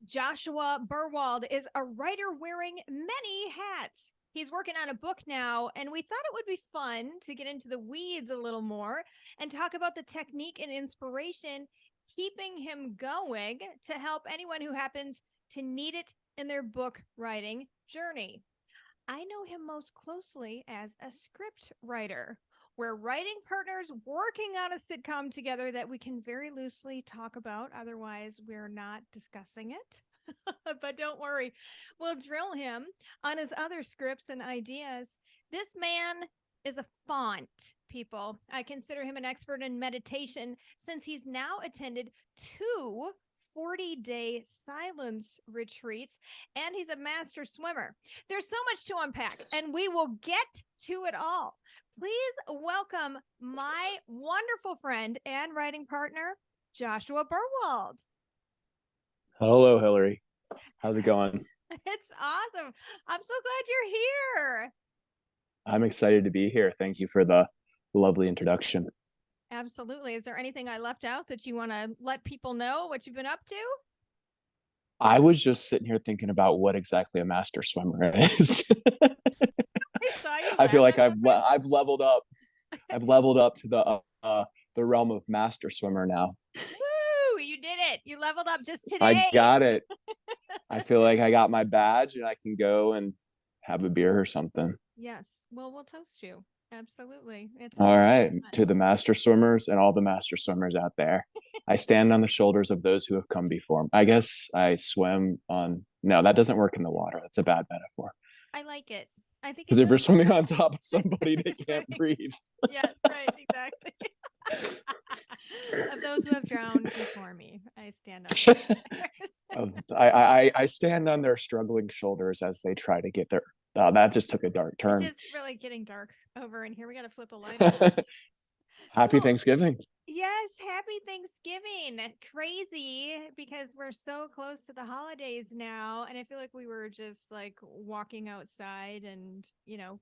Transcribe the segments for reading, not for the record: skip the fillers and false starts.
Joshua Berwald is a writer wearing many hats. He's working on a book now, and we thought it would be fun to get into the weeds a little more and talk about the technique and inspiration keeping him going to help anyone who happens to need it in their book writing journey. I know him most closely as a script writer. We're writing partners working on a sitcom together that we can very loosely talk about. Otherwise, we're not discussing it. But don't worry, we'll drill him on his other scripts and ideas. This man is a font, people. I consider him an expert in meditation since he's now attended two 40-day silence retreats, and he's a master swimmer. There's so much to unpack, and we will get to it all. Please welcome my wonderful friend and writing partner, Joshua Berwald. Hello, Hillary. How's it going? It's awesome. I'm so glad you're here. I'm excited to be here. Thank you for the lovely introduction. Absolutely. Is there anything I left out that you want to let people know what you've been up to? I was just sitting here thinking about what exactly a master swimmer is. I saw you I feel like laughing. I've leveled up. I've leveled up to the realm of master swimmer now. Woo! You did it. You leveled up just I today. got it. I feel like I got my badge and I can go and have a beer or something. Yes. Well, we'll toast you. Absolutely. It's All right, fun. to the master swimmers and all the master swimmers out there. I stand on the shoulders of those who have come before me. I guess I swim on. No, that doesn't work in the water. That's a bad metaphor. I like it. I think Because it if you're does. swimming on top of somebody, they can't breathe. Yeah, right, exactly. Of those who have drowned before me, I stand up. I stand on their struggling shoulders as they try to get there. That just took a dark It's turn. just really getting dark over in here. We got to flip a light on. Happy So, Thanksgiving. yes, happy Thanksgiving. Crazy because we're so close to the holidays now. And I feel like we were just like walking outside and,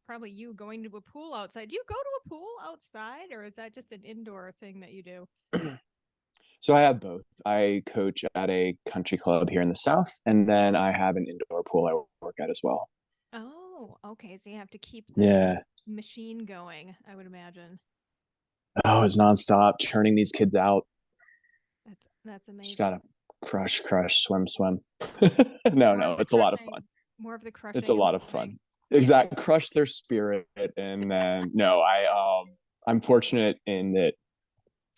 probably you going to a pool outside. Do you go to a pool outside or is that just an indoor thing that you do? So I have both. I coach at a country club here in the South, and then I have an indoor pool I work at as well. Oh, okay. So you have to keep the Yeah. machine going, I would imagine. Oh, it's nonstop churning these kids out. That's Just amazing. gotta crush, crush, swim, swim. It's No, more no, of the it's a lot of crushing, fun. more of the It's a crushing and lot of swimming. fun. Exactly, crush their spirit, and then no, I'm fortunate in that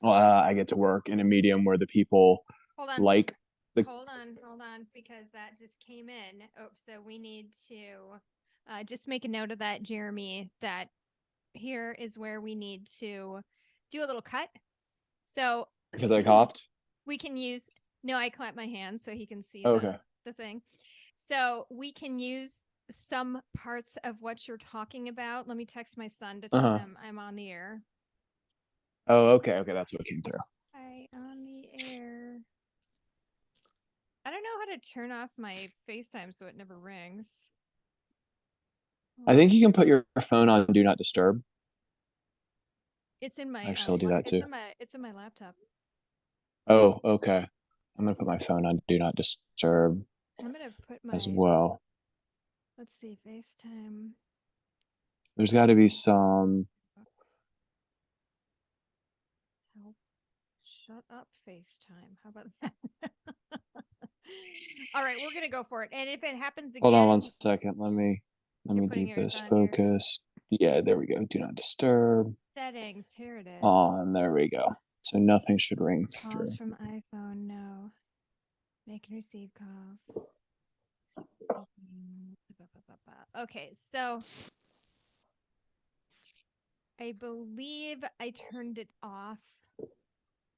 I get to work in a medium where the people Hold on. like the. Hold on, because that just came in. Oh, so we need to just make a note of that, Jeremy, that here is where we need to do a little cut. So Because I coughed. we can use, no, I clap my hands so he can see Okay. the thing. So we can use some parts of what you're talking about. Let me text my son to tell him I'm on the air. Oh, okay, okay, that's what came through. Hi, on the air. I don't know how to turn off my FaceTime so it never rings. I think you can put your phone on Do Not Disturb. It's in my Actually, I'll do that too. it's in my laptop. Oh, okay. I'm gonna put my phone on Do Not Disturb I'm gonna put as my well. let's see, FaceTime. There's got to be some. Help. Shut up, FaceTime. How about that? All right, we're gonna go for it. And if it happens Hold on again, one second. Let you're me putting do yours this. on your Focus. Yeah, there we go. Do Not Disturb. settings. Here it is. On. There we go. So nothing should ring Calls through. from iPhone. No. Make and receive calls. Okay, so I believe I turned it off.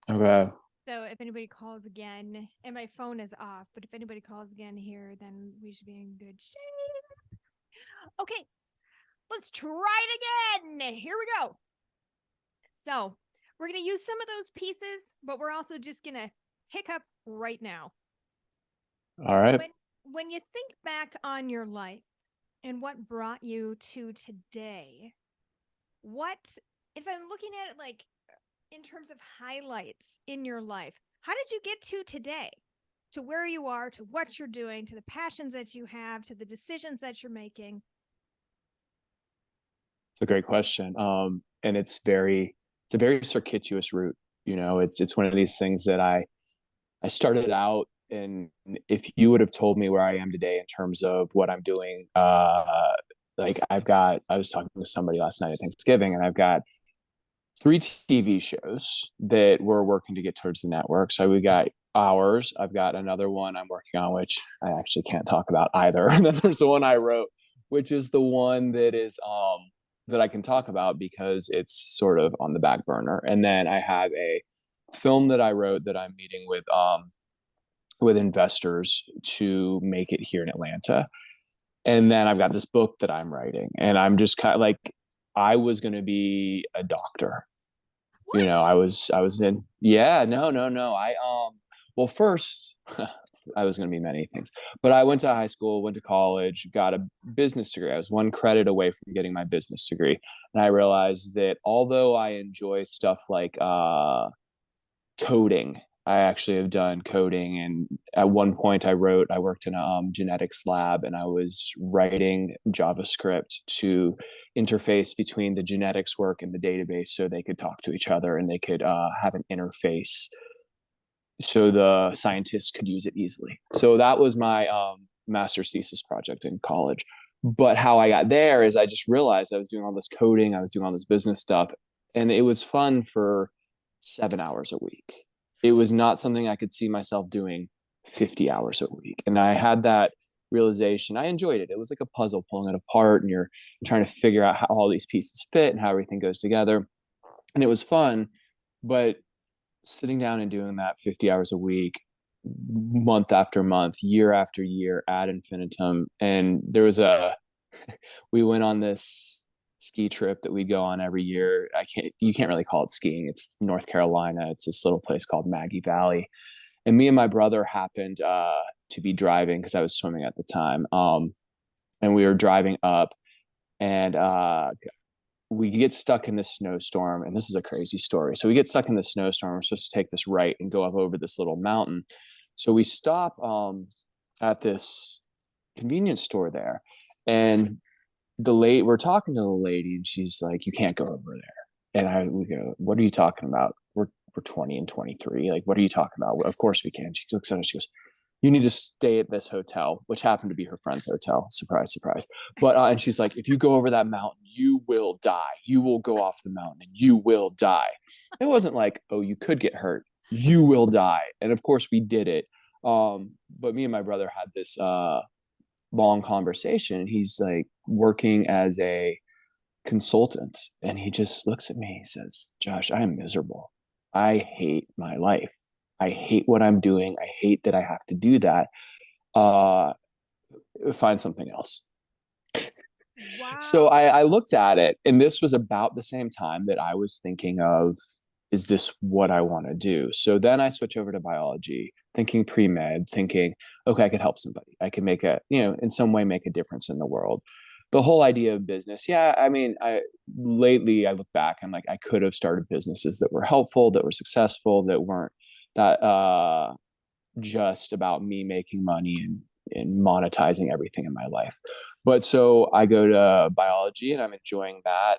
Okay. So if anybody calls again, and my phone is off, but if anybody calls again here, then we should be in good shape. Okay, let's try it again. Here we go. So we're going to use some of those pieces, but we're also just going to hiccup right now. All right. When you think back on your life and what brought you to today, if I'm looking at it like in terms of highlights in your life, how did you get to today? to where you are, to what you're doing, to the passions that you have, to the decisions that you're making? It's a great question. And it's a very circuitous route. It's one of these things that I started out, and if you would have told me where I am today in terms of what I'm doing, like I was talking to somebody last night at Thanksgiving, and I've got three TV shows that we're working to get towards the network. So we got ours. I've got another one I'm working on, which I actually can't talk about either. And then there's the one I wrote, which is the one that I can talk about because it's sort of on the back burner. And then I have a film that I wrote that I'm meeting with investors to make it here in Atlanta. And then I've got this book that I'm writing, and I'm just kind of like, I was going to be a doctor. What? I was in, yeah, no. Well, first, I was going to be many things, but I went to high school, went to college, got a business degree. I was one credit away from getting my business degree. And I realized that although I enjoy stuff like coding, I actually have done coding. And at one point I worked in a genetics lab, and I was writing JavaScript to interface between the genetics work and the database so they could talk to each other, and they could have an interface so the scientists could use it easily. So that was my master's thesis project in college. But how I got there is I just realized I was doing all this coding, I was doing all this business stuff, and it was fun for 7 hours a week. It was not something I could see myself doing 50 hours a week. And I had that realization. I enjoyed it. It was like a puzzle, pulling it apart, and you're trying to figure out how all these pieces fit and how everything goes together. And it was fun. But sitting down and doing that 50 hours a week, month after month, year after year, ad infinitum. And we went on this ski trip that we'd go on every year. You can't really call it skiing. It's North Carolina. It's this little place called Maggie Valley. And me and my brother happened to be driving because I was swimming at the time. And we were driving up, and we get stuck in this snowstorm. And this is a crazy story. So we get stuck in this snowstorm. We're supposed to take this right and go up over this little mountain. So we stop at this convenience store there, and we're talking to the lady, and she's like, "You can't go over there." And we go, "What are you talking about? We're 20 and 23. Like, what are you talking about?" "Of course we can." She looks at us, she goes, "You need to stay at this hotel," which happened to be her friend's hotel. Surprise, surprise. But and she's like, "If you go over that mountain, you will die. You will go off the mountain and you will die." It wasn't like, "Oh, you could get hurt. You will die." And of course we did it. But me and my brother had this long conversation. He's like working as a consultant, and he just looks at me. He says, "Josh, I am miserable. I hate my life. I hate what I'm doing. I hate that I have to do that. Uh, Find something else." So Wow. I looked at it, and this was about the same time that I was thinking of, is this what I want to do? So then I switch over to biology, thinking pre-med, thinking, okay, I could help somebody. I can in some way make a difference in the world. The whole idea of business, yeah, I mean, lately I look back, I'm like, I could have started businesses that were helpful, that were successful, that weren't that just about me making money and monetizing everything in my life. But so I go to biology, and I'm enjoying that.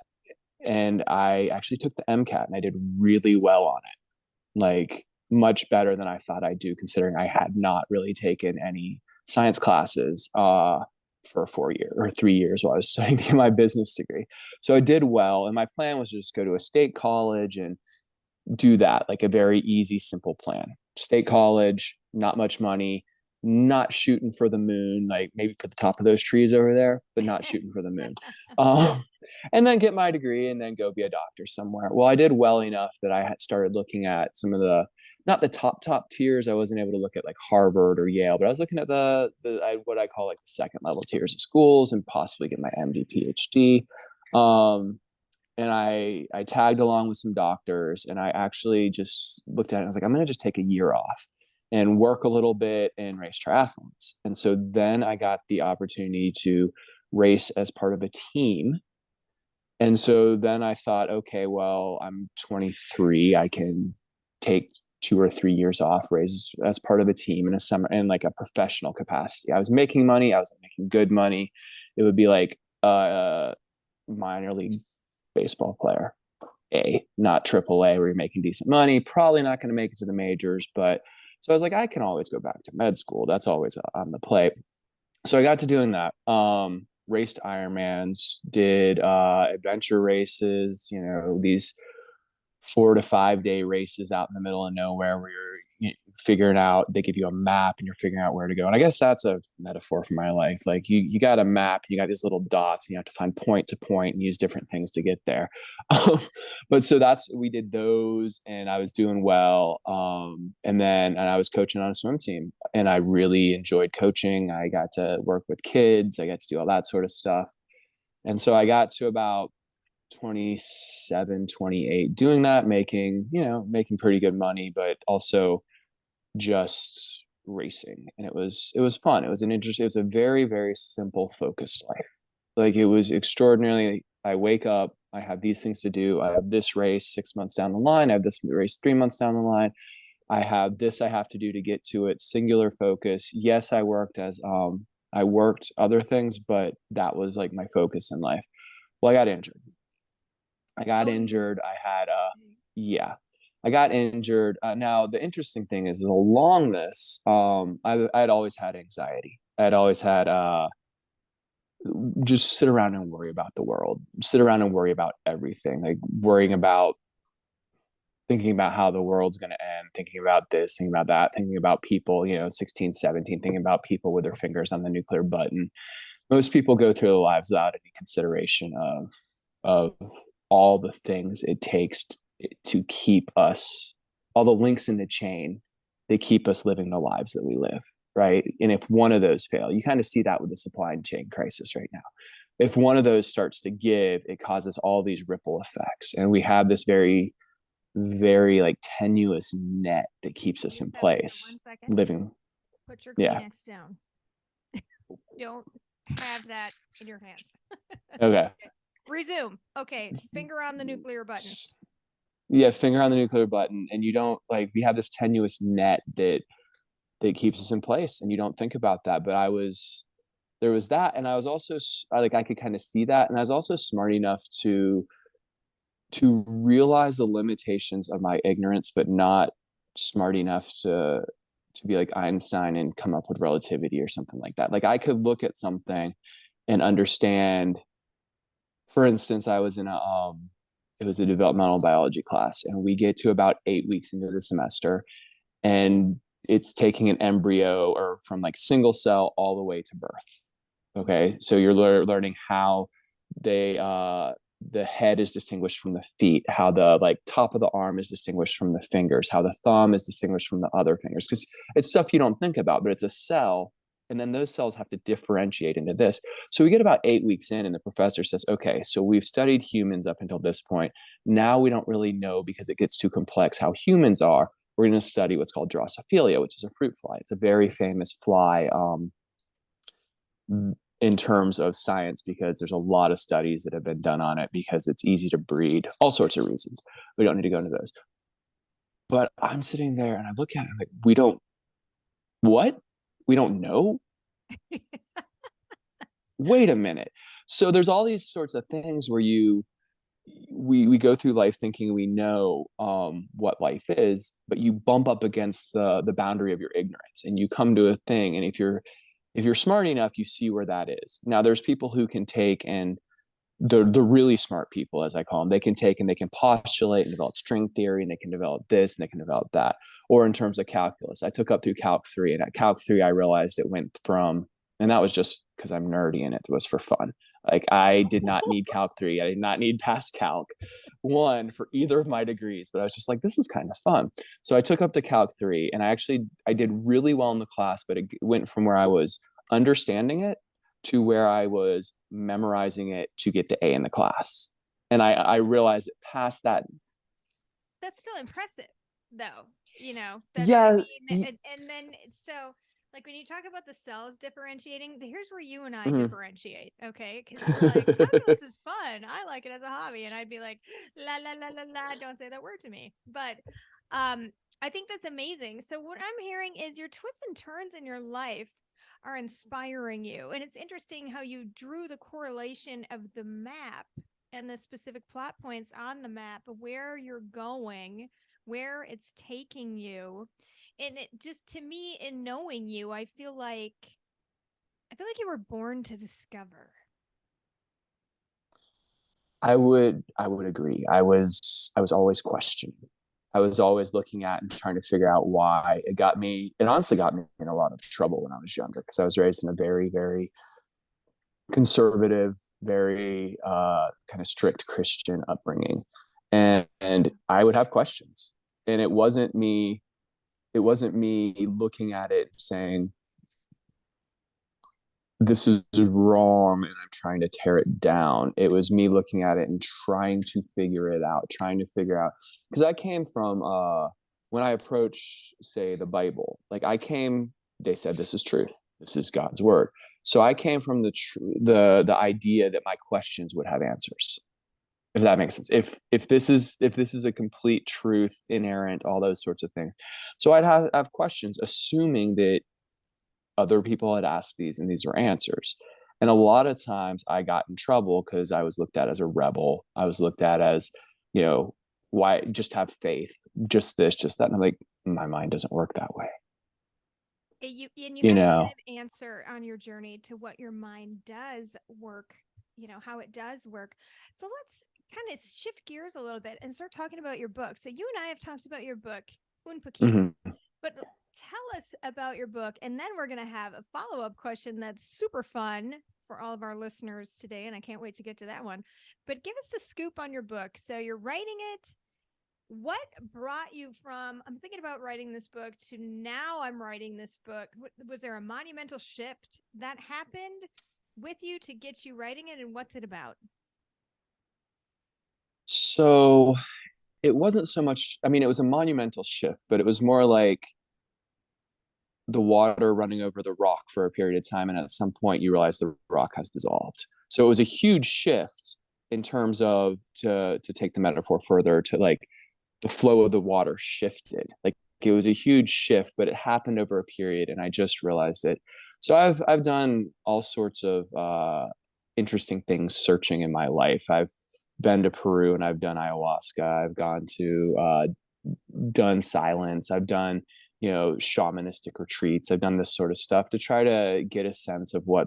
And I actually took the MCAT, and I did really well on it, like much better than I thought I'd do, considering I had not really taken any science classes for 4 years or 3 years while I was studying to get my business degree. So I did well. And my plan was to just go to a state college and do that, like a very easy, simple plan. State college, not much money, not shooting for the moon, like maybe for the top of those trees over there, but not shooting for the moon. Um, and then get my degree and then go be a doctor somewhere. Well, I did well enough that I had started looking at some of not the top tiers. I wasn't able to look at like Harvard or Yale, but I was looking at what I call like the second level tiers of schools and possibly get my MD, PhD. And I tagged along with some doctors, and I actually just looked at it and I was like, I'm going to just take a year off and work a little bit and race triathlons. And so then I got the opportunity to race as part of a team. And so then I thought, okay, well, I'm 23. I can take 2 or 3 years off, raised as part of a team in a summer in like a professional capacity. I was making money. I was making good money. It would be like a minor league baseball player, not triple A, where you're making decent money. Probably not going to make it to the majors, but so I was like, I can always go back to med school. That's always on the plate. So I got to doing that. Raced Ironmans, did adventure races, these 4 to 5 day races out in the middle of nowhere where you're figuring out, they give you a map and you're figuring out where to go. And I guess that's a metaphor for my life. Like you got a map, you got these little dots and you have to find point to point and use different things to get there. But so we did those and I was doing well. And I was coaching on a swim team and I really enjoyed coaching. I got to work with kids. I got to do all that sort of stuff. And so I got to about 27, 28 doing that, making pretty good money, but also just racing. And it was fun. It was a very, very simple, focused life. Like it was extraordinarily, I wake up, I have these things to do. I have this race 6 months down the line. I have this race 3 months down the line. I have this I have to do to get to it. Singular focus. Yes, I worked other things, but that was like my focus in life. Well, I got injured. I got injured. Yeah, I got injured. Now, the interesting thing is along this, I had always had anxiety. I had always had just sit around and worry about the world, sit around and worry about everything, like thinking about how the world's going to end, thinking about this, thinking about that, thinking about people, 16, 17, thinking about people with their fingers on the nuclear button. Most people go through their lives without any consideration of all the things it takes to keep us, all the links in the chain that keep us living the lives that we live, right? And if one of those fail, you kind of see that with the supply chain crisis right now. If one of those starts to give, it causes all these ripple effects. And we have this very, very like tenuous net that keeps us in place. Living. Put your Kleenex down. Don't have that in your hands. Okay. Resume. Okay. Finger on the nuclear button. Yeah, finger on the nuclear button. And you don't we have this tenuous net that keeps us in place and you don't think about that. But there was that. And I was also I could kind of see that. And I was also smart enough to realize the limitations of my ignorance, but not smart enough to be like Einstein and come up with relativity or something like that. Like I could look at something and understand. For instance, I was in it was a developmental biology class, and we get to about 8 weeks into the semester, and it's taking an embryo or from like single cell all the way to birth. Okay, so you're learning how the head is distinguished from the feet, how the top of the arm is distinguished from the fingers, how the thumb is distinguished from the other fingers, because it's stuff you don't think about, but it's a cell. And then those cells have to differentiate into this. So we get about 8 weeks in, and the professor says, okay, so we've studied humans up until this point. Now we don't really know, because it gets too complex, how humans are. We're going to study what's called Drosophila, which is a fruit fly. It's a very famous fly in terms of science, because there's a lot of studies that have been done on it, because it's easy to breed, all sorts of reasons. We don't need to go into those. But I'm sitting there and I look at it, I'm like, we don't know. Wait a minute. So there's all these sorts of things where we go through life thinking we know what life is, but you bump up against the boundary of your ignorance, and you come to a thing. And if you're smart enough, you see where that is. Now there's people who can take, and the really smart people, as I call them, they can take and they can postulate and develop string theory, and they can develop this and they can develop that. Or in terms of calculus, I took up through Calc 3, and at Calc 3 I realized it went from, and that was just because I'm nerdy and it was for fun. Like I did not need Calc 3. I did not need Pass Calc 1 for either of my degrees, but I was just like, this is kind of fun. So I took up to Calc 3, and I did really well in the class, but it went from where I was understanding it to where I was memorizing it to get the A in the class. And I realized that past that. That's still impressive, though. That's yeah. What I mean. And then, so like when you talk about the cells differentiating, here's where you and I differentiate, okay? Because you're like, calculus is fun. I like it as a hobby. And I'd be like, la, la, la, la, la, don't say that word to me. But I think that's amazing. So what I'm hearing is your twists and turns in your life are inspiring you. And it's interesting how you drew the correlation of the map and the specific plot points on the map, where you're going, where it's taking you. And it just, to me, in knowing you, I feel like you were born to discover. I would agree. I was always questioning. I was always looking at and trying to figure out why. It honestly got me in a lot of trouble when I was younger because I was raised in a very, very conservative, very kind of strict Christian upbringing. And I would have questions. And it wasn't me looking at it saying, this is wrong and I'm trying to tear it down. It was me looking at it and trying to figure it out, trying to figure out, because I came from when I approach, say, the Bible, like they said this is truth. This is God's word. So I came from the idea that my questions would have answers. If that makes sense. If this is a complete truth, inerrant, all those sorts of things. So I'd have questions, assuming that other people had asked these and these were answers. And a lot of times I got in trouble because I was looked at as a rebel. I was looked at as, you know, why just have faith, just this, just that. And I'm like, my mind doesn't work that way, You you have to kind know? of answer on your journey to what your mind does work, how it does work. So let's kind of shift gears a little bit and start talking about your book. So you and I have talked about your book, Unpakita, Mm-hmm. but tell us about your book. And then we're going to have a follow up question that's super fun for all of our listeners today. And I can't wait to get to that one. But give us the scoop on your book. So you're writing it. What brought you from, I'm thinking about writing this book, to now I'm writing this book? Was there a monumental shift that happened with you to get you writing it? And what's it about? So it wasn't so much, I mean, it was a monumental shift, but it was more like the water running over the rock for a period of time. And at some point, you realize the rock has dissolved. So it was a huge shift in terms of, to take the metaphor further, to like the flow of the water shifted. Like it was a huge shift, but it happened over a period, and I just realized it. So I've done all sorts of interesting things searching in my life. I've been to Peru and I've done ayahuasca. I've gone to done silence. I've done, shamanistic retreats. I've done this sort of stuff to try to get a sense of what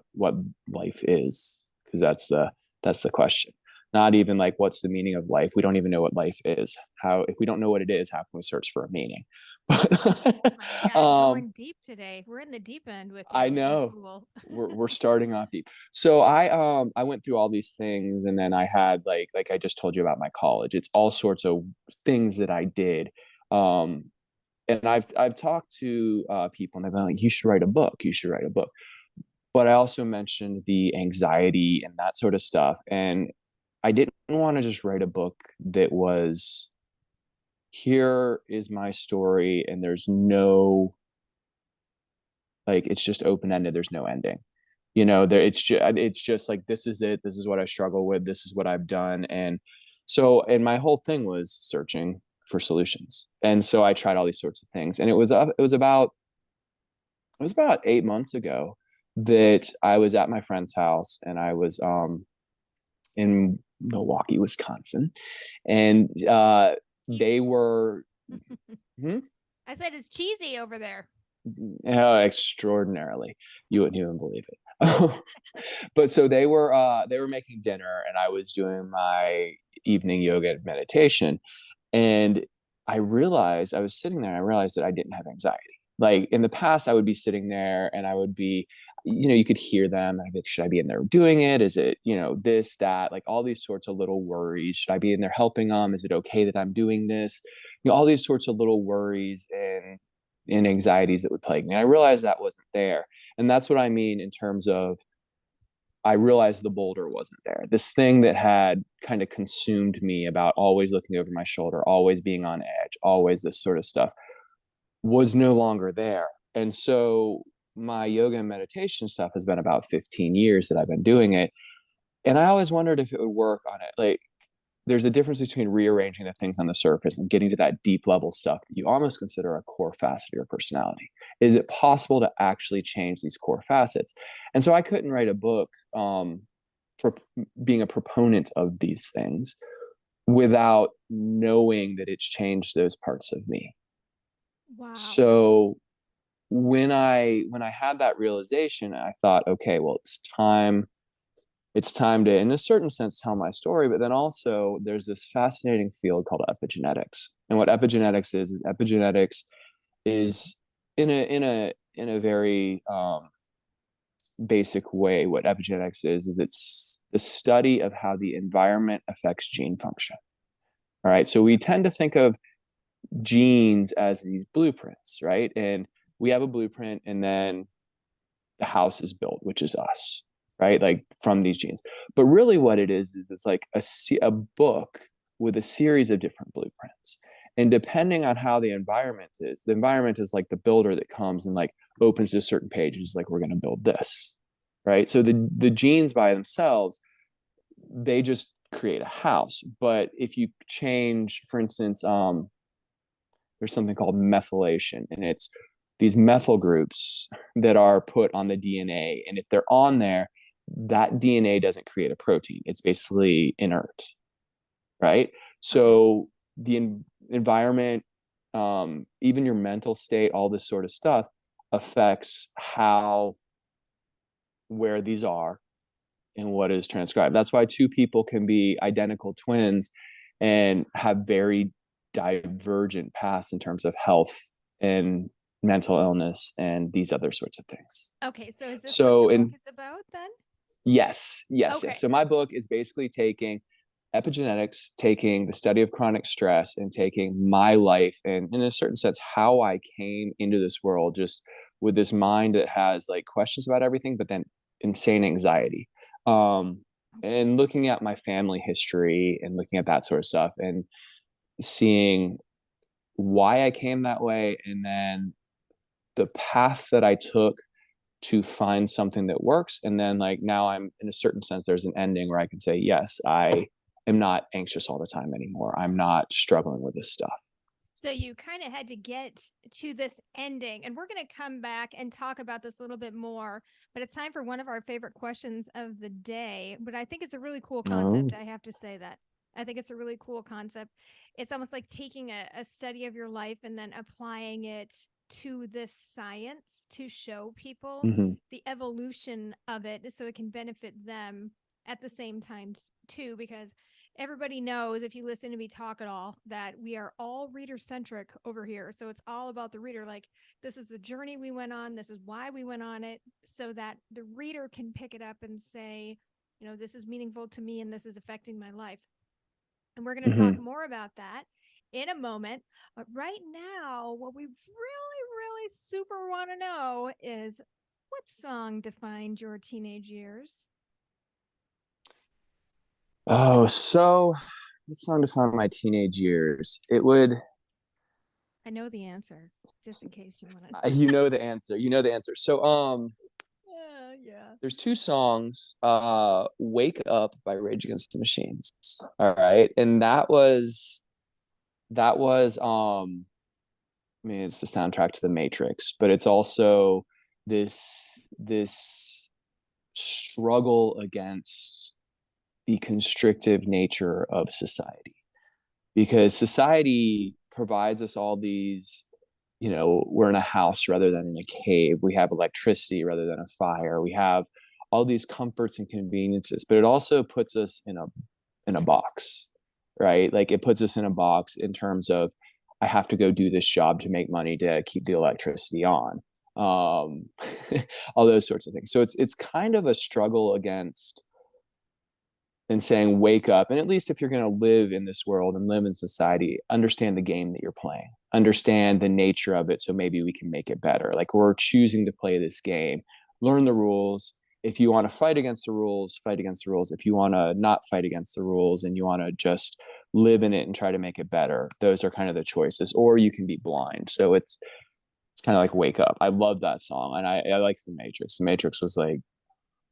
life is, because that's the question. Not even like what's the meaning of life. We don't even know what life is. How, if we don't know what it is, how can we search for a meaning? Oh my But God, going deep today. We're in the deep end with you, I which is know cool. we're starting off deep. So I went through all these things, and then I had like I just told you about my college. It's all sorts of things that I did. Um, and I've talked to people, and they've been like, you should write a book. You should write a book. But I also mentioned the anxiety and that sort of stuff, and I didn't want to just write a book that was, here is my story, and there's no, like, it's just open ended. There's no ending. It's just like, this is it. This is what I struggle with. This is what I've done. And my whole thing was searching for solutions. And so I tried all these sorts of things. And it was about 8 months ago that I was at my friend's house, and I was in Milwaukee, Wisconsin, and Cheesy. they were, hmm? I said it's cheesy over there. Oh, extraordinarily. You wouldn't even believe it. But so they were making dinner, and I was doing my evening yoga and meditation. And I was sitting there and I realized that I didn't have anxiety. Like in the past, I would be sitting there and I would be, you could hear them. And I'd be like, should I be in there doing it? Is it, this, that, like all these sorts of little worries. Should I be in there helping them? Is it okay that I'm doing this? All these sorts of little worries and anxieties that would plague me. I realized that wasn't there. And that's what I mean in terms of, I realized the boulder wasn't there. This thing that had kind of consumed me, about always looking over my shoulder, always being on edge, always this sort of stuff, was no longer there. And so my yoga and meditation stuff has been about 15 years that I've been doing it. And I always wondered if it would work on it. Like, there's a difference between rearranging the things on the surface and getting to that deep level stuff that you almost consider a core facet of your personality. Is it possible to actually change these core facets? And so I couldn't write a book for being a proponent of these things without knowing that it's changed those parts of me. Wow. So when I had that realization, I thought, okay, well, it's time to, in a certain sense, tell my story. But then also there's this fascinating field called epigenetics. And what epigenetics is epigenetics is in a very basic way, what epigenetics is it's the study of how the environment affects gene function. All right. So we tend to think of genes as these blueprints, right? And we have a blueprint, and then the house is built, which is us, right? Like from these genes. But really, what it is it's like a book with a series of different blueprints. And depending on how the environment is like the builder that comes and like opens to certain pages, like we're going to build this, right? So the genes by themselves, they just create a house. But if you change, for instance, there's something called methylation, and it's these methyl groups that are put on the DNA. And if they're on there, that DNA doesn't create a protein. It's basically inert, right? Okay. So the environment, even your mental state, all this sort of stuff affects where these are and what is transcribed. That's why two people can be identical twins and have very divergent paths in terms of health and mental illness and these other sorts of things. Okay. So is this what the So, book in is about then? yes, yes, yes. Okay. So my book is basically taking epigenetics, taking the study of chronic stress, and taking my life and, in a certain sense, how I came into this world just with this mind that has like questions about everything, but then insane anxiety. And looking at my family history and looking at that sort of stuff and seeing why I came that way, and then the path that I took to find something that works. And then, like, now I'm, in a certain sense, there's an ending where I can say, yes, I am not anxious all the time anymore. I'm not struggling with this stuff. So you kind of had to get to this ending, and we're going to come back and talk about this a little bit more. But it's time for one of our favorite questions of the day. But I think it's a really cool concept. Oh. I have to say that. I think it's a really cool concept. It's almost like taking a study of your life and then applying it to this science to show people Mm-hmm. the evolution of it so it can benefit them at the same time, too, because everybody knows, if you listen to me talk at all, that we are all reader centric over here. So it's all about the reader. Like, this is the journey we went on. This is why we went on it, so that the reader can pick it up and say, this is meaningful to me and this is affecting my life. And we're going to talk Mm-hmm. more about that in a moment. But right now, what we really, really super want to know is, what song defined your teenage years? Oh, so what song defined my teenage years? It would, I know the answer, just in case you want to. you know the answer. You know the answer. So, Yeah. there's two songs. "Wake Up" by Rage Against the Machines. All right, and that was. I mean, it's the soundtrack to The Matrix, but it's also this struggle against the constrictive nature of society, because society provides us all these, we're in a house rather than in a cave, we have electricity rather than a fire, we have all these comforts and conveniences, but it also puts us in a box, right? Like, it puts us in a box in terms of, I have to go do this job to make money to keep the electricity on, um all those sorts of things. So it's kind of a struggle against, and saying, wake up. And at least if you're going to live in this world and live in society, understand the game that you're playing, understand the nature of it, so maybe we can make it better. Like, we're choosing to play this game, learn the rules. If you want to fight against the rules, fight against the rules. If you want to not fight against the rules and you want to just live in it and try to make it better, those are kind of the choices. Or you can be blind. So it's kind of like, wake up. I love that song. And I like The Matrix. The Matrix was like,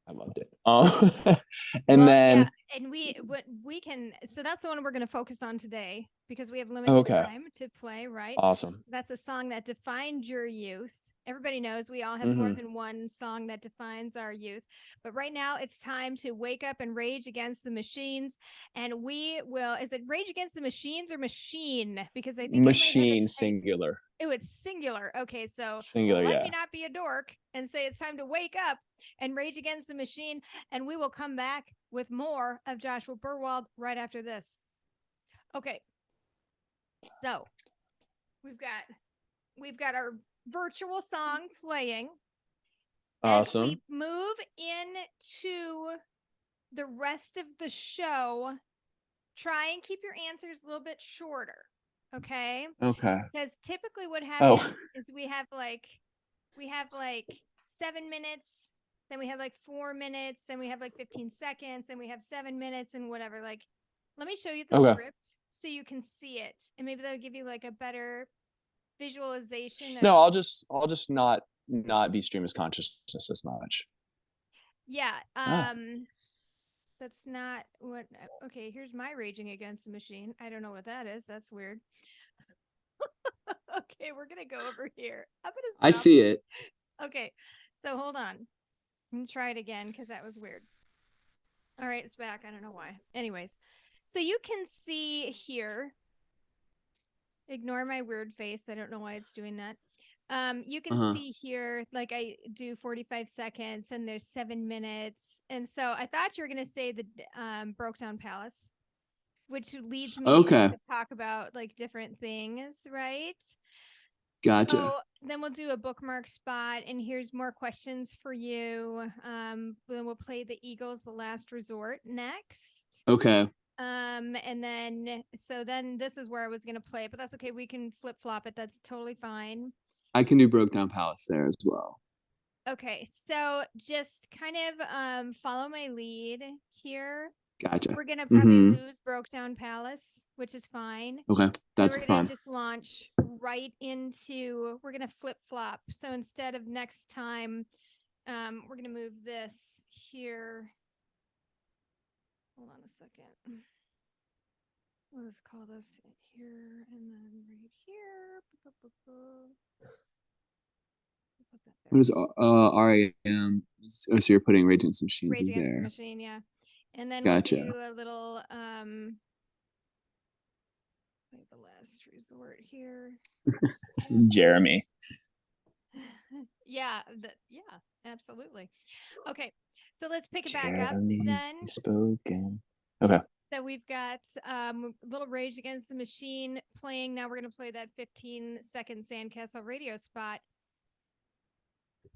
I loved it. And Well, yeah, then and we can, so that's the one we're going to focus on today because we have limited okay, time to play, right? awesome. That's a song that defined your youth. Everybody knows we all have more Hmm. than one song that defines our youth. But right now it's time to wake up and rage against the machines. And we will, is it rage against the machines or machine? Because I think it might have a Machine type. singular. Oh, it's singular. Okay, so Singular, let me yeah. not be a dork and say it's time to wake up and rage against the machine. And we will come back with more of Joshua Berwald right after this. Okay, so we've got our virtual song playing. As we Awesome. move into the rest of the show, try and keep your answers a little bit shorter. Okay? Okay. Because typically what happens Oh, is we have like 7 minutes, then we have like 4 minutes, then we have like 15 seconds, then we have 7 minutes and whatever. Like, let me show you the okay. script so you can see it, and maybe that'll give you like a better visualization of. No, I'll just not be stream of consciousness as much. Yeah. Ah. That's not what. Okay, here's my raging against the machine. I don't know what that is. That's weird. Okay, we're gonna go over here. I'm I gonna stop. see it. Okay, so hold on. Let's try it again because that was weird. All right, it's back. I don't know why. Anyways, so you can see here. Ignore my weird face. I don't know why it's doing that. You can Uh-huh. see here, like I do 45 seconds and there's 7 minutes. And so I thought you were going to say the Broke Down Palace, which leads me Okay. to talk about like different things, right? Gotcha. So then we'll do a bookmark spot, and here's more questions for you. Then we'll play the Eagles' The Last Resort next. Okay. And then so then this is where I was gonna play it, but that's okay. We can flip flop it. That's totally fine. I can do Broke Down Palace there as well. Okay, so just kind of follow my lead here. Gotcha. We're gonna probably Mm-hmm. lose Broke Down Palace, which is fine. Okay. Then That's we're gonna fine. just launch right into, we're gonna flip flop. So instead of next time, we're gonna move this here. Hold on a second. We'll just call this here and then right here. Put that What back. is RAM? Oh, so you're putting Rage Against the Machines Rage in Against the there. Machine, yeah. And then we'll Gotcha. do a little like the last resort here. Jeremy. Yeah, yeah, absolutely. Okay, so let's pick it back up Jeremy then. spoken. Okay. So we've got little Rage Against the Machine playing. Now we're going to play that 15-second Sandcastle radio spot.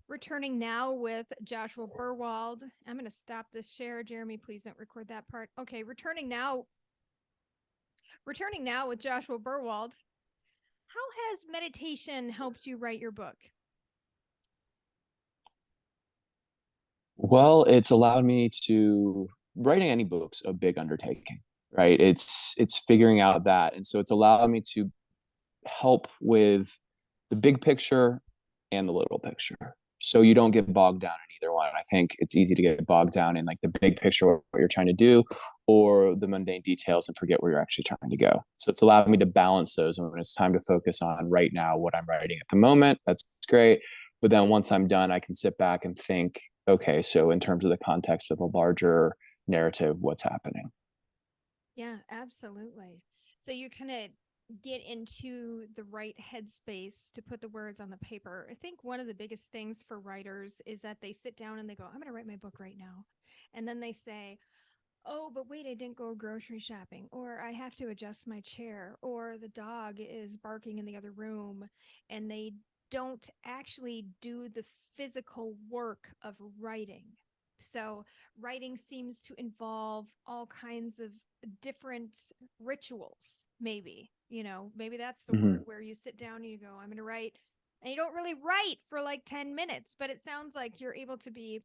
Returning now with Joshua Berwald. I'm going to stop this share. Jeremy, please don't record that part. Okay, returning now with Joshua Berwald. How has meditation helped you write your book? Well, it's allowed me to writing any book's a big undertaking, right? It's figuring out that. And so it's allowed me to help with the big picture and the little picture. So you don't get bogged down in either one. I think it's easy to get bogged down in like the big picture, what you're trying to do, or the mundane details and forget where you're actually trying to go. So it's allowed me to balance those. And when it's time to focus on right now, what I'm writing at the moment, that's great. But then once I'm done, I can sit back and think, okay, so in terms of the context of a larger narrative, what's happening? Yeah, absolutely. So you kind of get into the right headspace to put the words on the paper. I think one of the biggest things for writers is that they sit down and they go, I'm going to write my book right now. And then they say, oh, but wait, I didn't go grocery shopping, or I have to adjust my chair, or the dog is barking in the other room. And they don't actually do the physical work of writing. So, writing seems to involve all kinds of different rituals, maybe. Maybe that's the word Mm-hmm. where you sit down and you go, I'm going to write. And you don't really write for like 10 minutes, but it sounds like you're able to be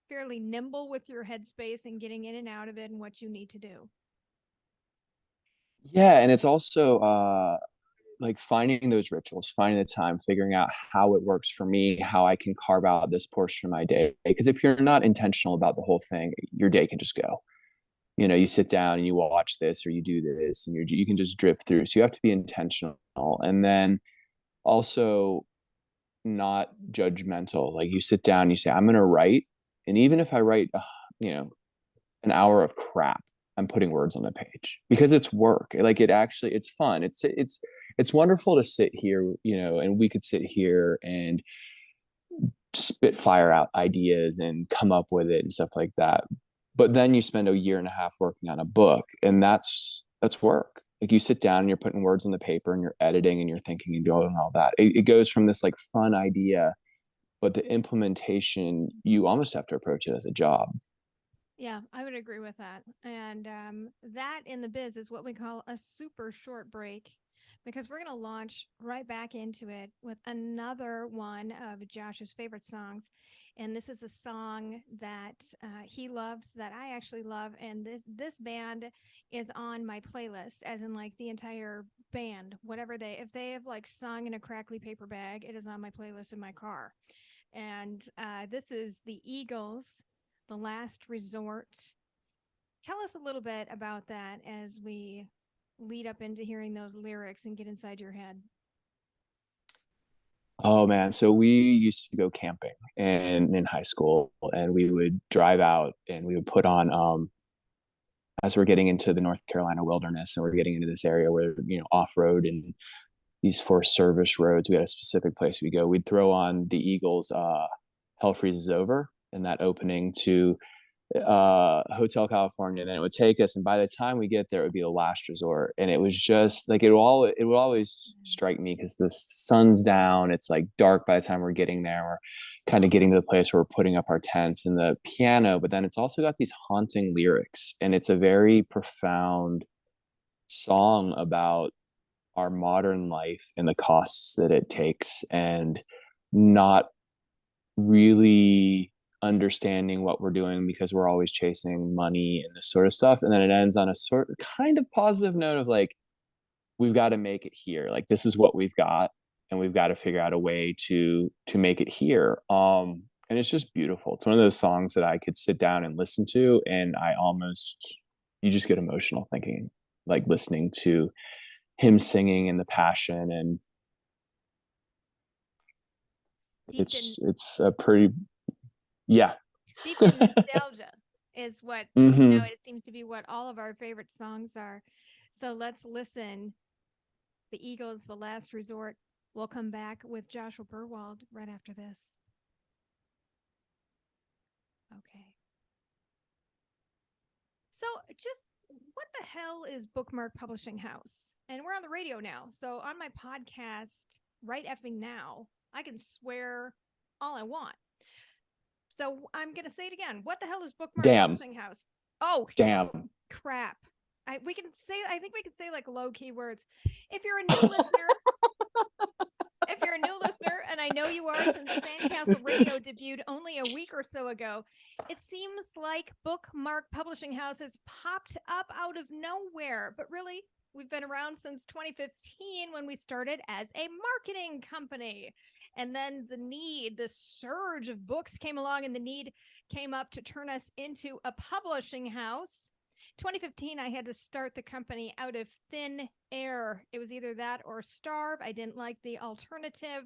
fairly nimble with your headspace and getting in and out of it and what you need to do. Yeah, and it's also like finding those rituals, finding the time, figuring out how it works for me, how I can carve out this portion of my day. Because if you're not intentional about the whole thing, your day can just go. You know, you sit down and you watch this or you do this, and you can just drift through. So you have to be intentional, and then also not judgmental. Like you sit down, you say, I'm going to write, and even if I write, you know, an hour of crap, I'm putting words on the page because it's work. Like it actually, it's fun. It's wonderful to sit here, you know, and we could sit here and spit fire out ideas and come up with it and stuff like that. But then you spend a year and a half working on a book, and that's work. Like you sit down and you're putting words on the paper and you're editing and you're thinking and doing all that. It goes from this like fun idea, but the implementation, you almost have to approach it as a job. Yeah, I would agree with that. And that in the biz is what we call a super short break because we're going to launch right back into it with another one of Josh's favorite songs. And this is a song that he loves that I actually love. And this band is on my playlist, as in like the entire band, whatever if they have like sung in a crackly paper bag, it is on my playlist in my car. And this is the Eagles, The Last Resort. Tell us a little bit about that as we lead up into hearing those lyrics and get inside your head. Oh man, so we used to go camping and in high school, and we would drive out and we would put on as we're getting into the North Carolina wilderness and we're getting into this area where, you know, off road and these Forest Service roads, we had a specific place we go. We'd throw on the Eagles Hell Freezes Over, and that opening to Hotel California. And then it would take us, and by the time we get there, it would be the last resort. And it was just like it would always strike me because the sun's down, it's like dark by the time we're getting there. We're kind of getting to the place where we're putting up our tents and the piano, but then it's also got these haunting lyrics, and it's a very profound song about our modern life and the costs that it takes, and not really understanding what we're doing because we're always chasing money and this sort of stuff. And then it ends on a sort of kind of positive note of like, we've got to make it here. Like this is what we've got, and we've got to figure out a way to make it here. And it's just beautiful. It's one of those songs that I could sit down and listen to, and you just get emotional thinking, like listening to him singing and the passion, and Deep in it's a pretty, yeah. deep in nostalgia is what Mm-hmm. it seems to be what all of our favorite songs are. So let's listen. The Eagles, The Last Resort. We'll come back with Joshua Berwald right after this. Okay. So, just what the hell is Bookmark Publishing House? And we're on the radio now. So, on my podcast, right effing now, I can swear all I want. So, I'm going to say it again. What the hell is Bookmark Damn. Publishing House? Oh, Damn. crap. I think we can say like low key words. If you're a new listener, if you're a new listener, and I know you are since Sandcastle Radio debuted only a week or so ago, it seems like Bookmark Publishing House has popped up out of nowhere. But really, we've been around since 2015 when we started as a marketing company. And then the surge of books came along, and the need came up to turn us into a publishing house. 2015, I had to start the company out of thin air. It was either that or starve. I didn't like the alternative.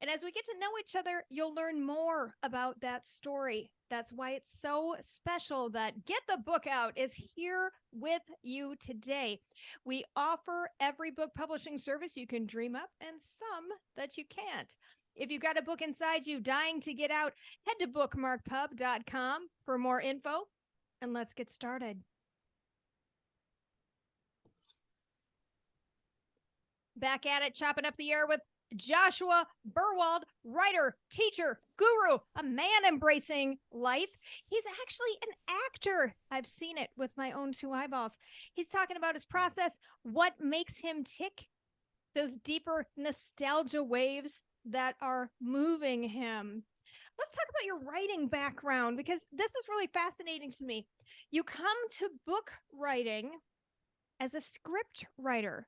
And as we get to know each other, you'll learn more about that story. That's why it's so special that Get the Book Out is here with you today. We offer every book publishing service you can dream up and some that you can't. If you've got a book inside you dying to get out, head to bookmarkpub.com for more info, and let's get started. Back at it, chopping up the air with Joshua Berwald, writer, teacher, guru, a man embracing life. He's actually an actor. I've seen it with my own two eyeballs. He's talking about his process, what makes him tick, those deeper nostalgia waves that are moving him. Let's talk about your writing background, because this is really fascinating to me. You come to book writing as a script writer.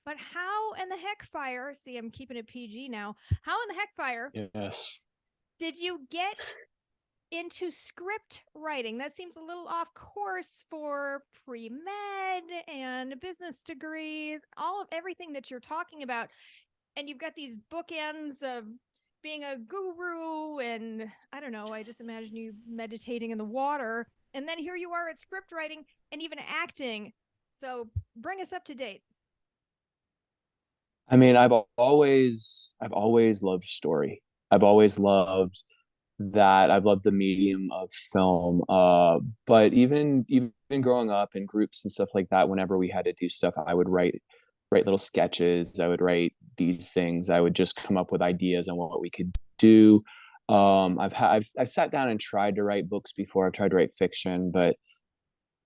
But how in the heck fire, see, I'm keeping it PG now. How in the heck fire Yes. did you get into script writing? That seems a little off course for pre-med and business degrees, all of everything that you're talking about. And you've got these bookends of being a guru and I don't know, I just imagine you meditating in the water. And then here you are at script writing and even acting. So bring us up to date. I mean, I've always loved story. I've always loved that. I've loved the medium of film. But even growing up in groups and stuff like that, whenever we had to do stuff, I would write little sketches. I would write these things. I would just come up with ideas on what we could do. I've sat down and tried to write books before. I've tried to write fiction, but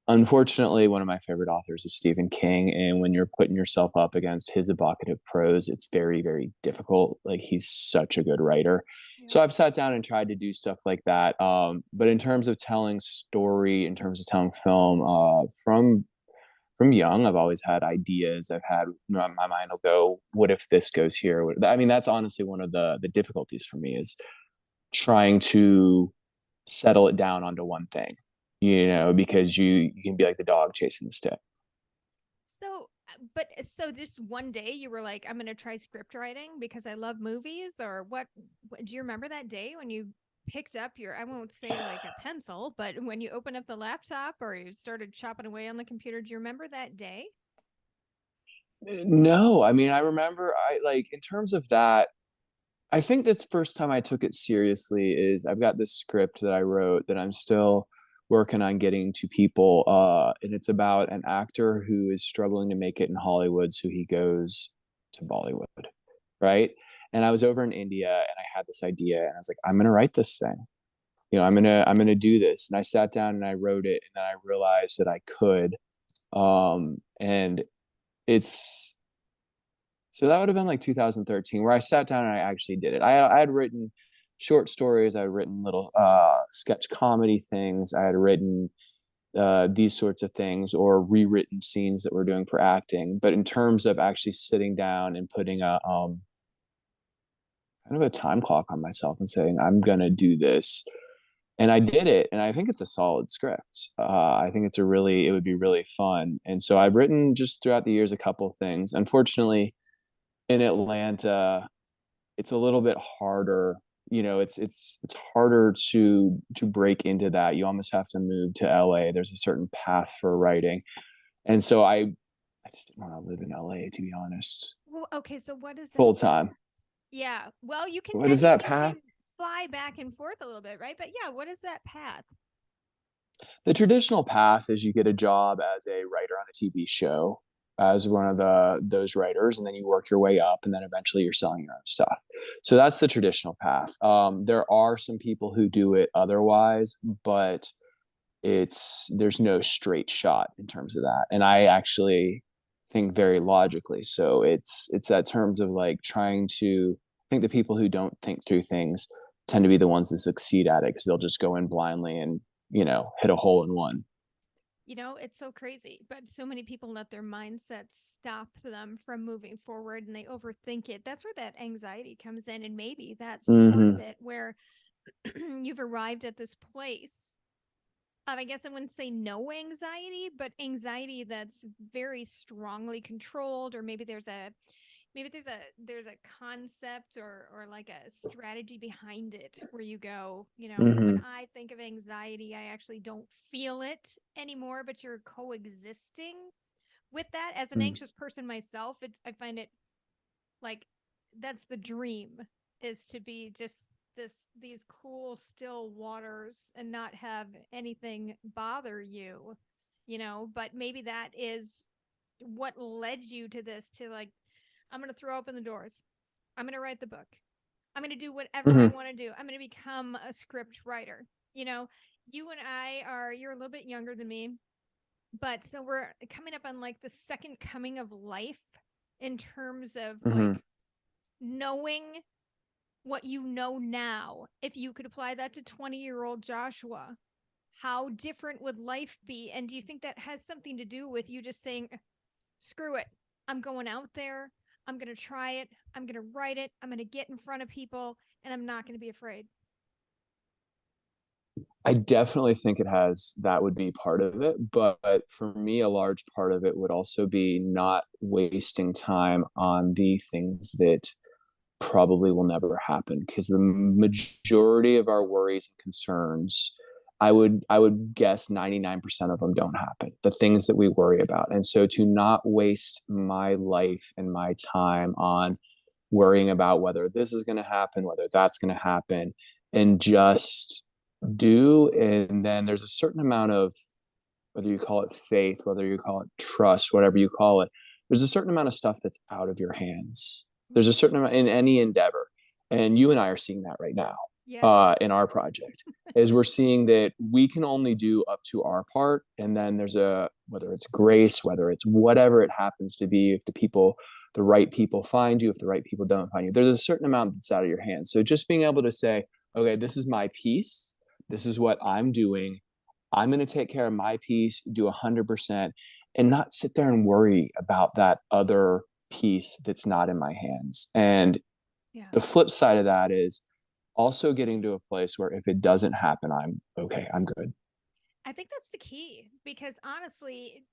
unfortunately, one of my favorite authors is Stephen King. And when you're putting yourself up against his evocative prose, it's very, very difficult. Like he's such a good writer. Yeah. So I've sat down and tried to do stuff like that. But in terms of telling story, in terms of telling film, from young, I've always had ideas. I've had my mind will go, what if this goes here? I mean, that's honestly one of the difficulties for me is trying to settle it down onto one thing, because you can be like the dog chasing the stick. So, but so just one day you were like, I'm going to try script writing because I love movies, or what? Do you remember that day when you picked up your, I won't say like a pencil, but when you opened up the laptop or you started chopping away on the computer? Do you remember that day? No, I mean, I remember I like in terms of that, I think that's the first time I took it seriously is I've got this script that I wrote that I'm still working on getting to people. And it's about an actor who is struggling to make it in Hollywood, so he goes to Bollywood, right? And I was over in India and I had this idea and I was like, I'm gonna write this thing. I'm gonna do this. And I sat down and I wrote it and then I realized that I could. And it's so that would have been like 2013, where I sat down and I actually did it. I had written short stories, I had written little sketch comedy things, I had written these sorts of things, or rewritten scenes that we're doing for acting. But in terms of actually sitting down and putting a kind of a time clock on myself and saying I'm gonna do this, and I did it, and I think it's a solid script. I think it would be really fun. And so I've written just throughout the years a couple of things. Unfortunately, in Atlanta, it's a little bit harder. It's harder to break into that. You almost have to move to LA. There's a certain path for writing. And so I just didn't want to live in LA, to be honest. Well, okay, so what is that? Full time. Yeah. Well, you can, What I is mean, that you path? can fly back and forth a little bit, right? But yeah, what is that path? The traditional path is you get a job as a writer on a TV show as one of those writers, and then you work your way up, and then eventually you're selling your own stuff. So that's the traditional path. There are some people who do it otherwise, but there's no straight shot in terms of that. And I actually think very logically. So it's that terms of like trying to I think the people who don't think through things tend to be the ones that succeed at it because they'll just go in blindly and hit a hole in one. It's so crazy, but so many people let their mindsets stop them from moving forward and they overthink it. That's where that anxiety comes in. And maybe that's part of Mm-hmm. it where you've arrived at this place. I guess I wouldn't say no anxiety, but anxiety that's very strongly controlled, or maybe there's a concept or like a strategy behind it where you go, when Mm-hmm. I think of anxiety, I actually don't feel it anymore, but you're coexisting with that. As an anxious person myself, I find it like that's the dream, is to be just these cool still waters and not have anything bother you, but maybe that is what led you to this, to like, I'm going to throw open the doors. I'm going to write the book. I'm going to do whatever I Mm-hmm. want to do. I'm going to become a script writer. You know, you and you're a little bit younger than me, but so we're coming up on like the second coming of life in terms of Mm-hmm. like knowing what you know now. If you could apply that to 20-year-old Joshua, how different would life be? And do you think that has something to do with you just saying, screw it? I'm going out there. I'm going to try it. I'm going to write it. I'm going to get in front of people and I'm not going to be afraid. I definitely think it has, that would be part of it. But for me, a large part of it would also be not wasting time on the things that probably will never happen, because the majority of our worries and concerns, I would guess 99% of them don't happen, the things that we worry about. And so to not waste my life and my time on worrying about whether this is going to happen, whether that's going to happen, and just do. And then there's a certain amount of, whether you call it faith, whether you call it trust, whatever you call it, there's a certain amount of stuff that's out of your hands. There's a certain amount in any endeavor. And you and I are seeing that right now, Yes. in our project, is we're seeing that we can only do up to our part. And then there's a, whether it's grace, whether it's whatever it happens to be, if the right people find you, if the right people don't find you, there's a certain amount that's out of your hands. So just being able to say, okay, this is my piece. This is what I'm doing. I'm going to take care of my piece, do 100%, and not sit there and worry about that other piece that's not in my hands. And Yeah. the flip side of that is also getting to a place where if it doesn't happen, I'm okay, I'm good. I think that's the key because honestly,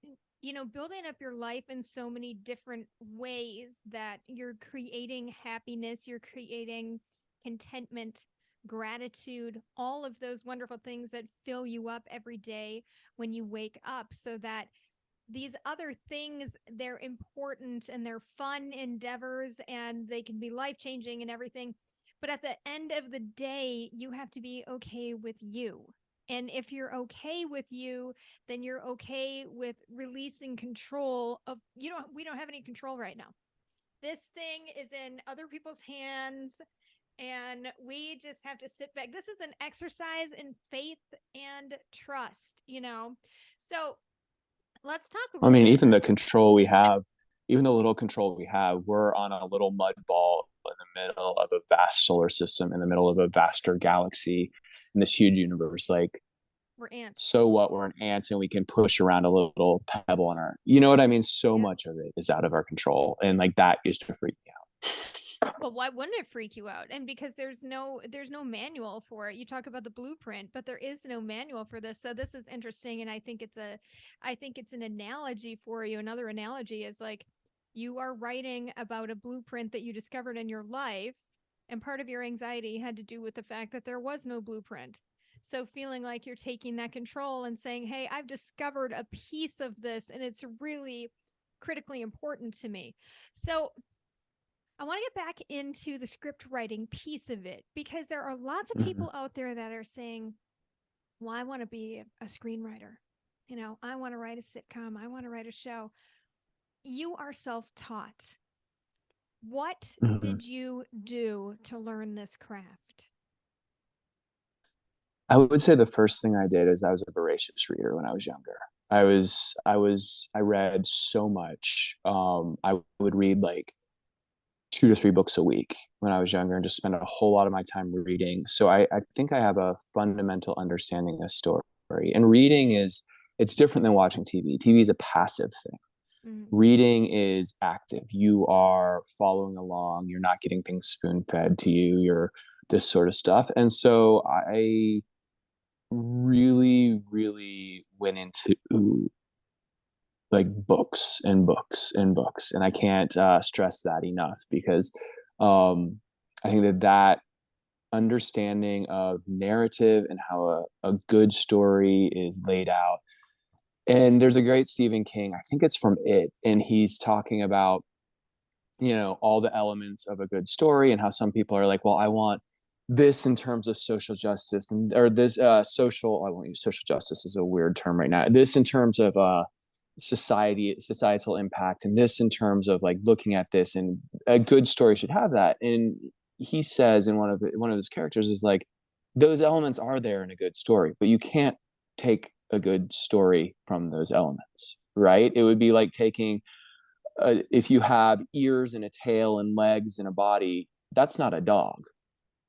building up your life in so many different ways that you're creating happiness, you're creating contentment, gratitude, all of those wonderful things that fill you up every day when you wake up so that these other things, they're important and they're fun endeavors and they can be life changing and everything. But at the end of the day, you have to be okay with you. And if you're okay with you, then you're okay with releasing control of we don't have any control right now. This thing is in other people's hands and we just have to sit back. This is an exercise in faith and trust. So let's talk a I little mean, bit. even the control we have, even the little control we have, we're on a little mud ball in the middle of a vast solar system, in the middle of a vaster galaxy, in this huge universe. Like, We're ants. so what? We're an ant and we can push around a little pebble in our, you know what I mean? So Yes. much of it is out of our control. And like that used to freak me out. Well, why wouldn't it freak you out? And because there's no manual for it. You talk about the blueprint, but there is no manual for this. So this is interesting and I think it's an analogy for you. Another analogy is like you are writing about a blueprint that you discovered in your life and part of your anxiety had to do with the fact that there was no blueprint. So feeling like you're taking that control and saying, "Hey, I've discovered a piece of this and it's really critically important to me." So I want to get back into the script writing piece of it because there are lots of Mm-hmm. people out there that are saying, well, I want to be a screenwriter. I want to write a sitcom. I want to write a show. You are self taught. What Mm-hmm. did you do to learn this craft? I would say the first thing I did is I was a voracious reader when I was younger. I read so much. I would read like 2 to 3 books a week when I was younger and just spend a whole lot of my time reading. So I think I have a fundamental understanding of story. And reading is, it's different than watching TV. TV is a passive thing. Mm, Reading is active. You are following along. You're not getting things spoon fed to you. You're this sort of stuff. And so I really, really went into like books and books and books, and I can't stress that enough because I think that understanding of narrative and how a good story is laid out. And there's a great Stephen King, I think it's from It, and he's talking about, all the elements of a good story and how some people are like, well, I want this in terms of social justice, and or this social, I won't use social justice is a weird term right now, this in terms of societal impact, and this in terms of like looking at this, and a good story should have that. And he says in one of his characters is like, those elements are there in a good story, but you can't take a good story from those elements, right? It would be like taking, if you have ears and a tail and legs and a body, that's not a dog,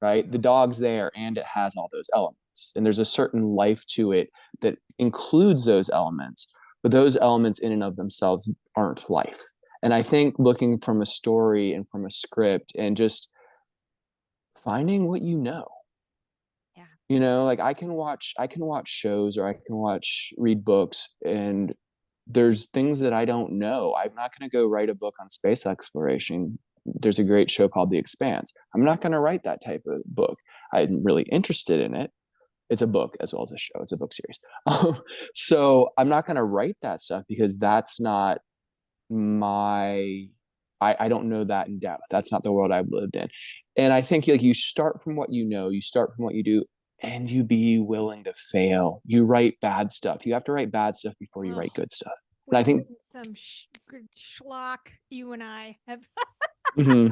right? The dog's there and it has all those elements. And there's a certain life to it that includes those elements, but those elements in and of themselves aren't life. And I think looking from a story and from a script and just finding what you know. Yeah. You know, like I can watch shows or I can watch read books and there's things that I don't know. I'm not going to go write a book on space exploration. There's a great show called The Expanse. I'm not going to write that type of book. I'm really interested in it. It's a book as well as a show. It's a book series. So I'm not going to write that stuff because that's not my I don't know that in depth. That's not the world I've lived in. And I think like you start from what you know, you start from what you do, and you be willing to fail. You write bad stuff. You have to write bad stuff before you Oh, write good stuff. And I we've think written some schlock, you and I have. mhm.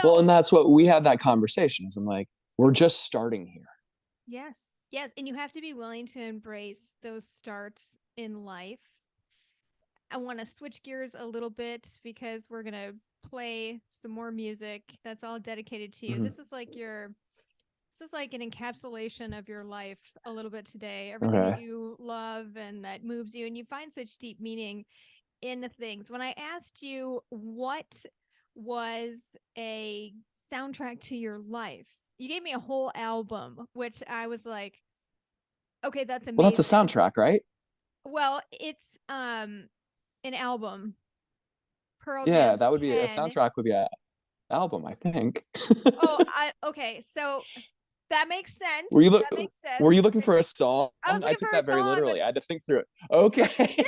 Well, So, and that's what we had that conversation. Is I'm like, we're just starting here. yes, yes. And you have to be willing to embrace those starts in life. I want to switch gears a little bit because we're going to play some more music that's all dedicated to you. Mhm. This is like an encapsulation of your life a little bit today. Everything that Okay. you love and that moves you, and you find such deep meaning in the things. When I asked you what was a soundtrack to your life, you gave me a whole album, which I was like, okay, that's Well, that's a amazing. soundtrack, right? Well, it's an album. Pearl Yeah, Jam's that would be a 10. soundtrack would be a album, I think. Oh, I okay, so that makes Were you sense. look That makes were sense. you looking for a song? I was I looking took for a that very song, but literally. I had to think through it. Okay. yeah,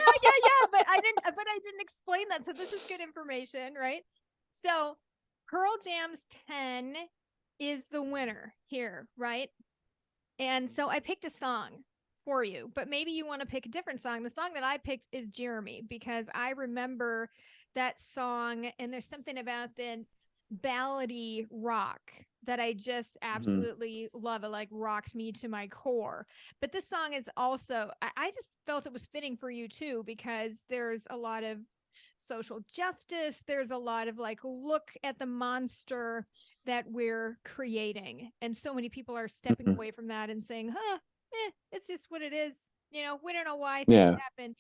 but I didn't explain that. So this is good information, right? So Pearl Jam's 10 is the winner here, right? And so I picked a song for you, but maybe you want to pick a different song. The song that I picked is Jeremy because I remember that song and there's something about the ballady rock that I just Mhm. absolutely love. It like rocks me to my core. But this song is also, I just felt it was fitting for you too because there's a lot of social justice. There's a lot of like, look at the monster that we're creating. And so many people are stepping Mhm. away from that and saying, it's just what it is. You know, we don't know why things Yeah. happen.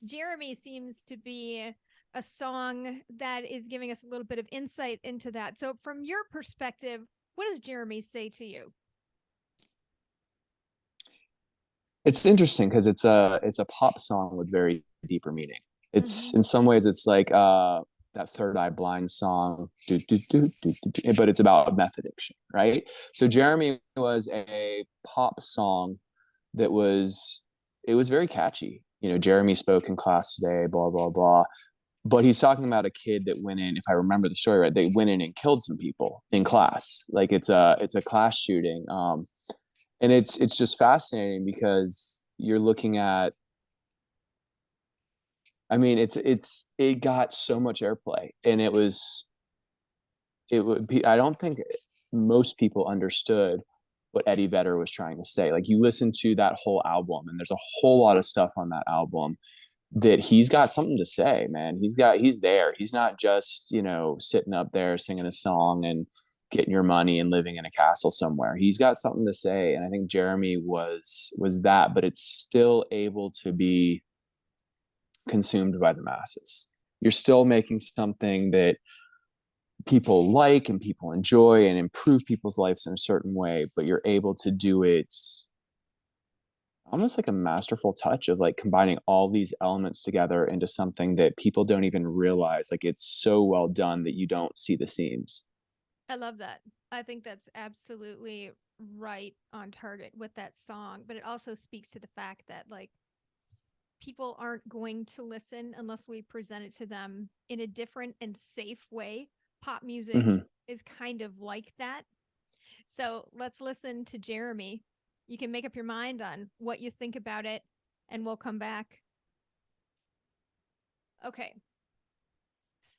Jeremy seems to be a song that is giving us a little bit of insight into that. So, from your perspective, what does Jeremy say to you? It's interesting because it's a pop song with very deeper meaning. It's Mm-hmm. in some ways it's like that Third Eye Blind song, but it's about meth addiction, right? So Jeremy was a pop song that was it was very catchy. You know, Jeremy spoke in class today, blah blah blah. But he's talking about a kid that went in, if I remember the story right, they went in and killed some people in class. Like it's a class shooting. And it's just fascinating because you're looking at I mean it got so much airplay and it would be I don't think most people understood what Eddie Vedder was trying to say. Like you listen to that whole album and there's a whole lot of stuff on that album that he's got something to say, man. He's there. He's not just, you know, sitting up there singing a song and getting your money and living in a castle somewhere. He's got something to say. And I think Jeremy was that, but it's still able to be consumed by the masses. You're still making something that people like and people enjoy and improve people's lives in a certain way, but you're able to do it almost like a masterful touch of like combining all these elements together into something that people don't even realize. Like it's so well done that you don't see the seams. I love that. I think that's absolutely right on target with that song, but it also speaks to the fact that like people aren't going to listen unless we present it to them in a different and safe way. Pop music Mm-hmm. is kind of like that. So let's listen to Jeremy. You can make up your mind on what you think about it, and we'll come back. Okay.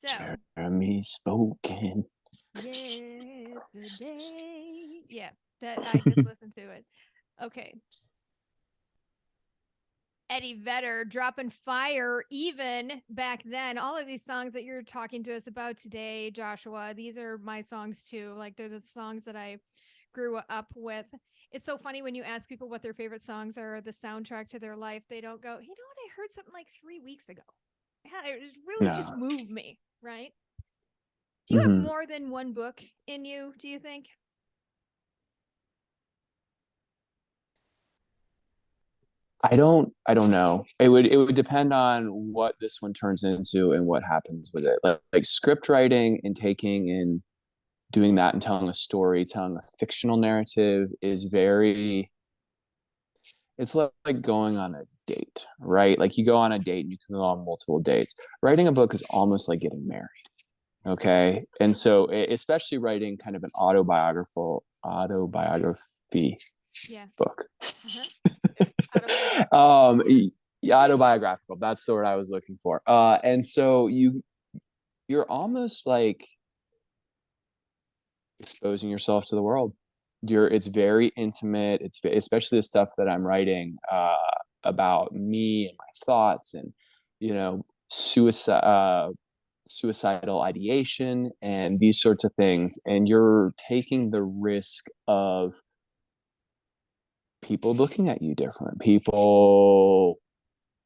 So, Jeremy spoken. yesterday. Yeah, that I just listened to it. Okay. Eddie Vedder dropping fire even back then. All of these songs that you're talking to us about today, Joshua, these are my songs too. Like they're the songs that I grew up with. It's so funny when you ask people what their favorite songs are, the soundtrack to their life, they don't go, you know what, I heard something like 3 weeks ago. yeah, it really just No. moved me, right? Do you have Hmm. more than one book in you, do you think? I don't know. It would depend on what this one turns into and what happens with it. Like script writing and taking and doing that and telling a story, telling a fictional narrative is very, it's like going on a date, right? Like you go on a date and you can go on multiple dates. Writing a book is almost like getting married. Okay. And so especially writing kind of an autobiography Yeah. book. Uh-huh. Autobiographical. um Yes. Autobiographical, that's the word I was looking for. And so you're almost like exposing yourself to the world. It's very intimate. It's especially the stuff that I'm writing about me and my thoughts and suicidal ideation and these sorts of things. And you're taking the risk of people looking at you different, people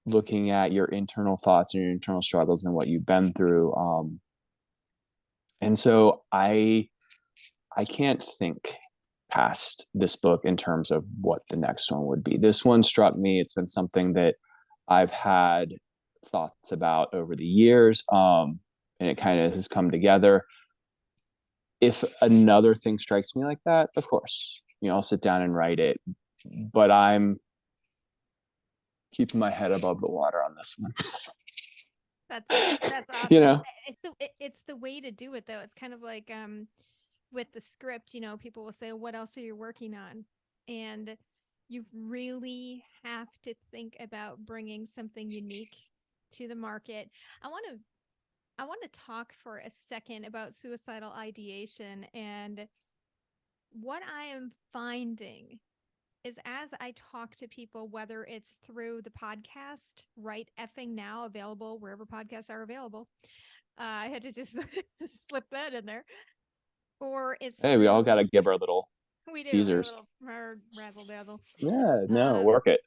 looking at your internal thoughts and your internal struggles and what you've been through. And so I can't think past this book in terms of what the next one would be. This one struck me. It's been something that I've had thoughts about over the years, and it kind of has come together. If another thing strikes me like that, of course, I'll sit down and write it. But I'm keeping my head above the water on this one. That's you awesome. know, It's the way to do it though. It's kind of like with the script, people will say, "What else are you working on?" And you really have to think about bringing something unique to the market. I want to I want to talk for a second about suicidal ideation, and what I am finding is as I talk to people, whether it's through the podcast, right effing now, available wherever podcasts are available. I had to just, just slip that in there. Or it's hey, we all got through, to give our little we do a teasers. little razzle dazzle. Yeah, no, Um, work it.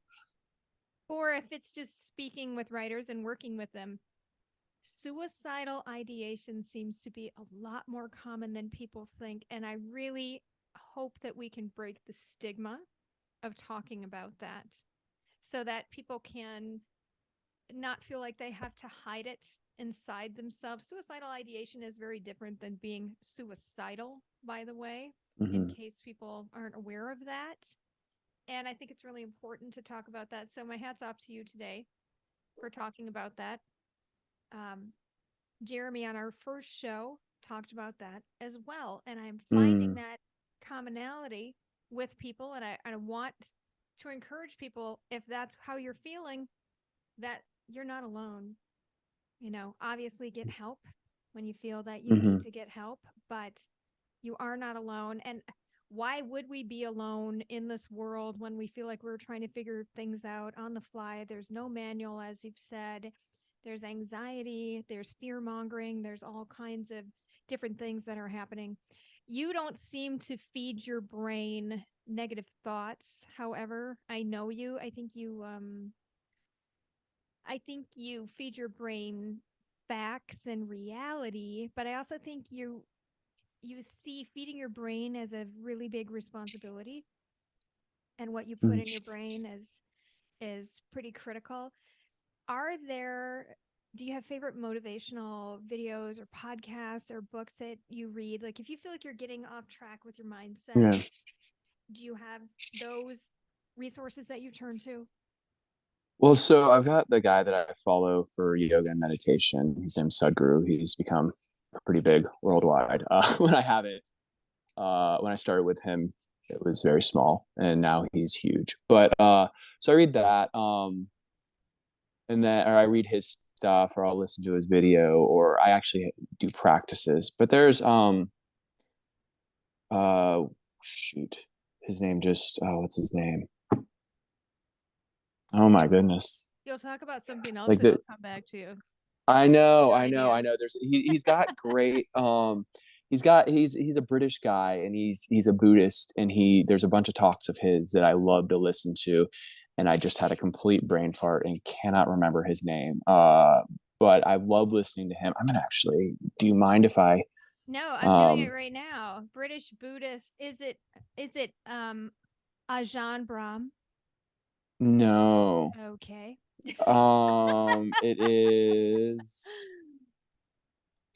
or if it's just speaking with writers and working with them, suicidal ideation seems to be a lot more common than people think. And I really hope that we can break the stigma of talking about that so that people can not feel like they have to hide it inside themselves. Suicidal ideation is very different than being suicidal, by the way, in Mm-hmm. case people aren't aware of that. And I think it's really important to talk about that. So, my hat's off to you today for talking about that. Um, Jeremy, on our first show, talked about that as well. And I'm finding Mm, that commonality with people. And I want to encourage people, if that's how you're feeling, that you're not alone. Obviously get help when you feel that you mm-hmm. need to get help, but you are not alone. And why would we be alone in this world when we feel like we're trying to figure things out on the fly? There's no manual, as you've said. There's anxiety, there's fear mongering, there's all kinds of different things that are happening. You don't seem to feed your brain negative thoughts. However, I know you. I think you feed your brain facts and reality, but I also think you see feeding your brain as a really big responsibility, and what you put in your brain is pretty critical. Are there Do you have favorite motivational videos or podcasts or books that you read? Like if you feel like you're getting off track with your mindset, Yeah. do you have those resources that you turn to? Well, so I've got the guy that I follow for yoga and meditation. His name's Sadhguru. He's become pretty big worldwide. When I started with him, it was very small, and now he's huge. But so I read that, and then or I read his stuff, or I'll listen to his video, or I actually do practices. But there's uh shoot, his name just what's his name? Oh my goodness. You'll talk about something else Like and the it'll come back to you. I know, No I know, idea. I know. He's got great he's a British guy, and he's a Buddhist, and there's a bunch of talks of his that I love to listen to, and I just had a complete brain fart and cannot remember his name. but I love listening to him. I'm gonna actually. Do you mind if I? No, I'm doing it Um, right now. British Buddhist. Is it Ajahn Brahm? no. Okay. It is. This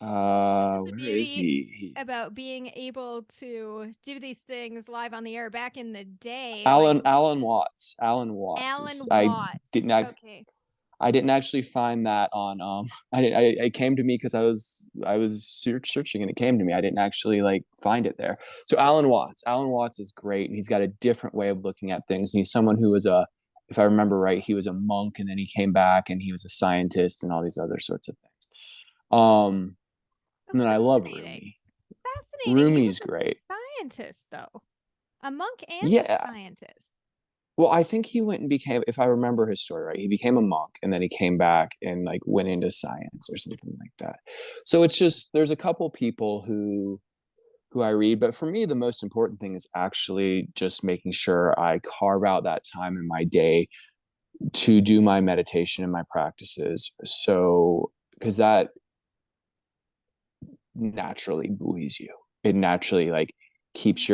is the Where is beauty he? about being able to do these things live on the air back in the day. Like Alan Watts. Alan Watts is. Alan Watts. Didn't I Okay. I didn't actually find that on it came to me because I was searching and it came to me. I didn't actually like find it there. So Alan Watts is great. He's got a different way of looking at things. And he's someone who was a, if I remember right, he was a monk and then he came back and he was a scientist and all these other sorts of things. Um Oh, and then I love fascinating. Rumi. Fascinating. He was Rumi's a great. scientist, though. A monk and a Yeah. scientist. Well, I think he went and became, if I remember his story right, he became a monk and then he came back and like went into science or something like that. So it's just there's a couple people who I read, but for me the most important thing is actually just making sure I carve out that time in my day to do my meditation and my practices. So because that naturally buoys you. It naturally like keeps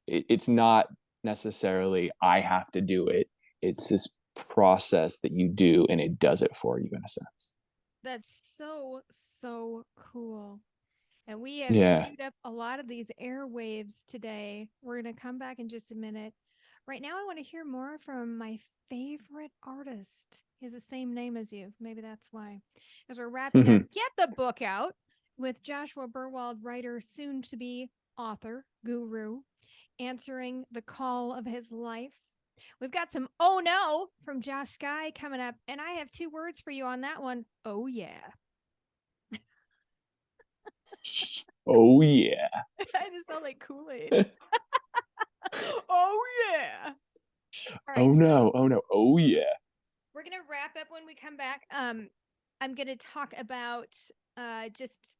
it's not necessarily I have to do it. It's this process that you do and it does it for you in a sense. That's so, so cool. And we have Yeah. chewed up a lot of these airwaves today. We're going to come back in just a minute. Right now, I want to hear more from my favorite artist. He has the same name as you. Maybe that's why. As we're wrapping up, get the book out with Joshua Berwald, writer, soon to be author, guru, answering the call of his life. We've got some oh no from Josh Sky coming up. And I have two words for you on that one. Oh, yeah. Oh yeah. I just sound like Kool Aid. Oh yeah. All Oh right, so no. Oh no. Oh yeah. we're gonna wrap up when we come back. I'm gonna talk about just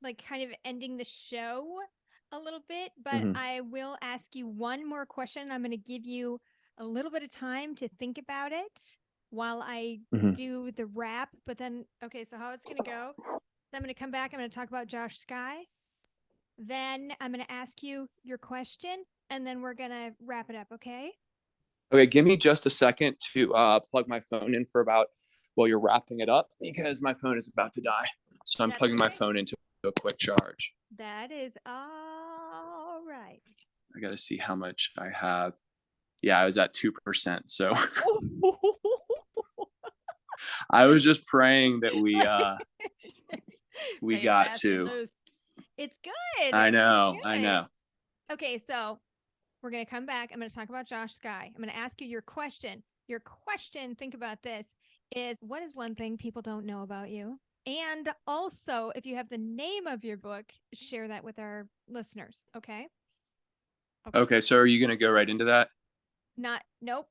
like kind of ending the show a little bit, but Mm-hmm. I will ask you one more question. I'm gonna give you a little bit of time to think about it while I Mm-hmm. do the wrap. But then, okay, so how it's gonna go? I'm gonna come back. I'm gonna talk about Josh Sky. Then I'm gonna ask you your question, and then we're gonna wrap it up. Okay? Okay, give me just a second to plug my phone in for about while you're wrapping it up because my phone is about to die. So I'm That's plugging my okay. phone into a quick charge. That is all right. I got to see how much I have. Yeah, I was at 2%. So I was just praying that we Fade got fast and to. loose. It's good. I It's know, I good. know. Okay, so we're going to come back. I'm going to talk about Josh Sky. I'm going to ask you your question. Your question, think about this, is what is one thing people don't know about you? And also, if you have the name of your book, share that with our listeners. Okay. Okay. Okay, so are you going to go right into that? Not, nope.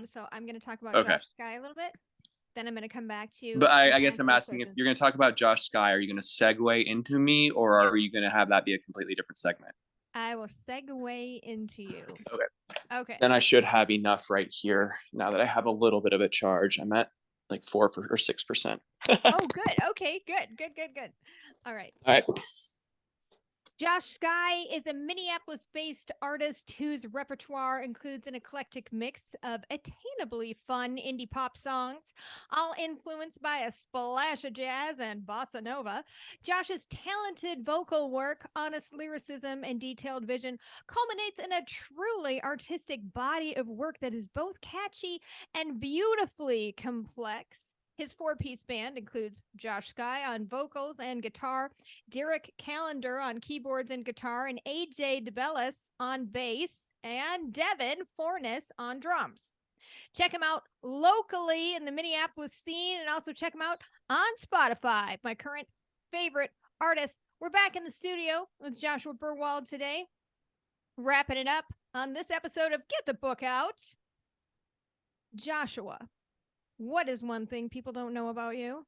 So I'm going to talk about Okay. Josh Sky a little bit. Then I'm going to come back to But I guess ask I'm those asking if questions. you're going to talk about Josh Sky, are you going to segue into me or Yes, are you going to have that be a completely different segment? I will segue into you. Okay. Okay. Then I should have enough right here now that I have a little bit of a charge. I'm at like 4 or 6%. All Oh, good. Okay, good, good, good, good. All right. right. Josh Sky is a Minneapolis based artist whose repertoire includes an eclectic mix of attainably fun indie pop songs, all influenced by a splash of jazz and bossa nova. Josh's talented vocal work, honest lyricism, and detailed vision culminates in a truly artistic body of work that is both catchy and beautifully complex. His four-piece band includes Josh Sky on vocals and guitar, Derek Callender on keyboards and guitar, and AJ DeBellis on bass, and Devin Fornes on drums. Check him out locally in the Minneapolis scene and also check him out on Spotify, my current favorite artist. We're back in the studio with Joshua Berwald today, wrapping it up on this episode of Get the Book Out. Joshua, what is one thing people don't know about you?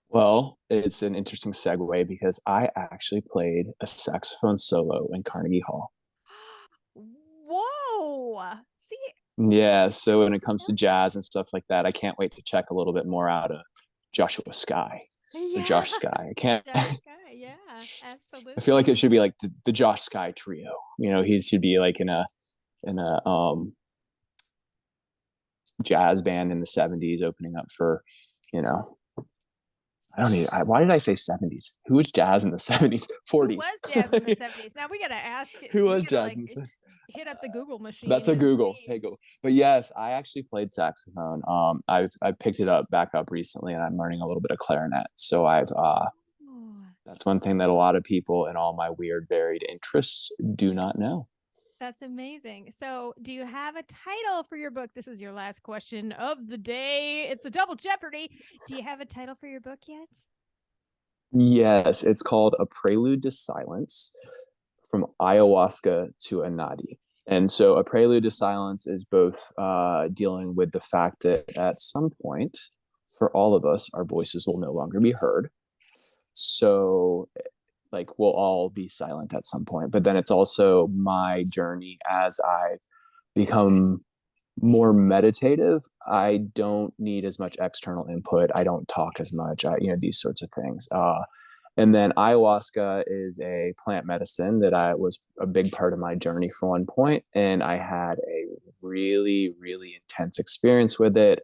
Well, it's an interesting segue because I actually played a saxophone solo in Carnegie Hall. Whoa. See, Yeah, so when it comes to jazz and stuff like that, I can't wait to check a little bit more out of Joshua Sky or Yeah. Josh Sky. I can't. Josh Guy. Yeah, I feel like absolutely. it should be like the Josh Sky trio. He should be like in a jazz band in the '70s, opening up for, you know, I don't even. Why did I say '70s? Who was jazz in the '70s, Who '40s? was jazz in the 70s? Now we gotta ask it. Who We was gotta jazz like in the '70s? hit up the Google That's machine a and Google. see. Hey, Google. But yes, I actually played saxophone. I picked it up back up recently, and I'm learning a little bit of clarinet. So Oh, that's one thing that a lot of people in all my weird varied interests do not know. that's amazing. So, do you have a title for your book? This is your last question of the day. It's a double jeopardy. Do you have a title for your book yet? Yes, it's called A Prelude to Silence, from ayahuasca to Anadi. And so, A Prelude to Silence is both dealing with the fact that at some point, for all of us, our voices will no longer be heard. So, like, we'll all be silent at some point. But then it's also my journey as I've become more meditative. I don't need as much external input. I don't talk as much. These sorts of things. And then ayahuasca is a plant medicine that I was a big part of my journey for one point, and I had a really, really intense experience with it.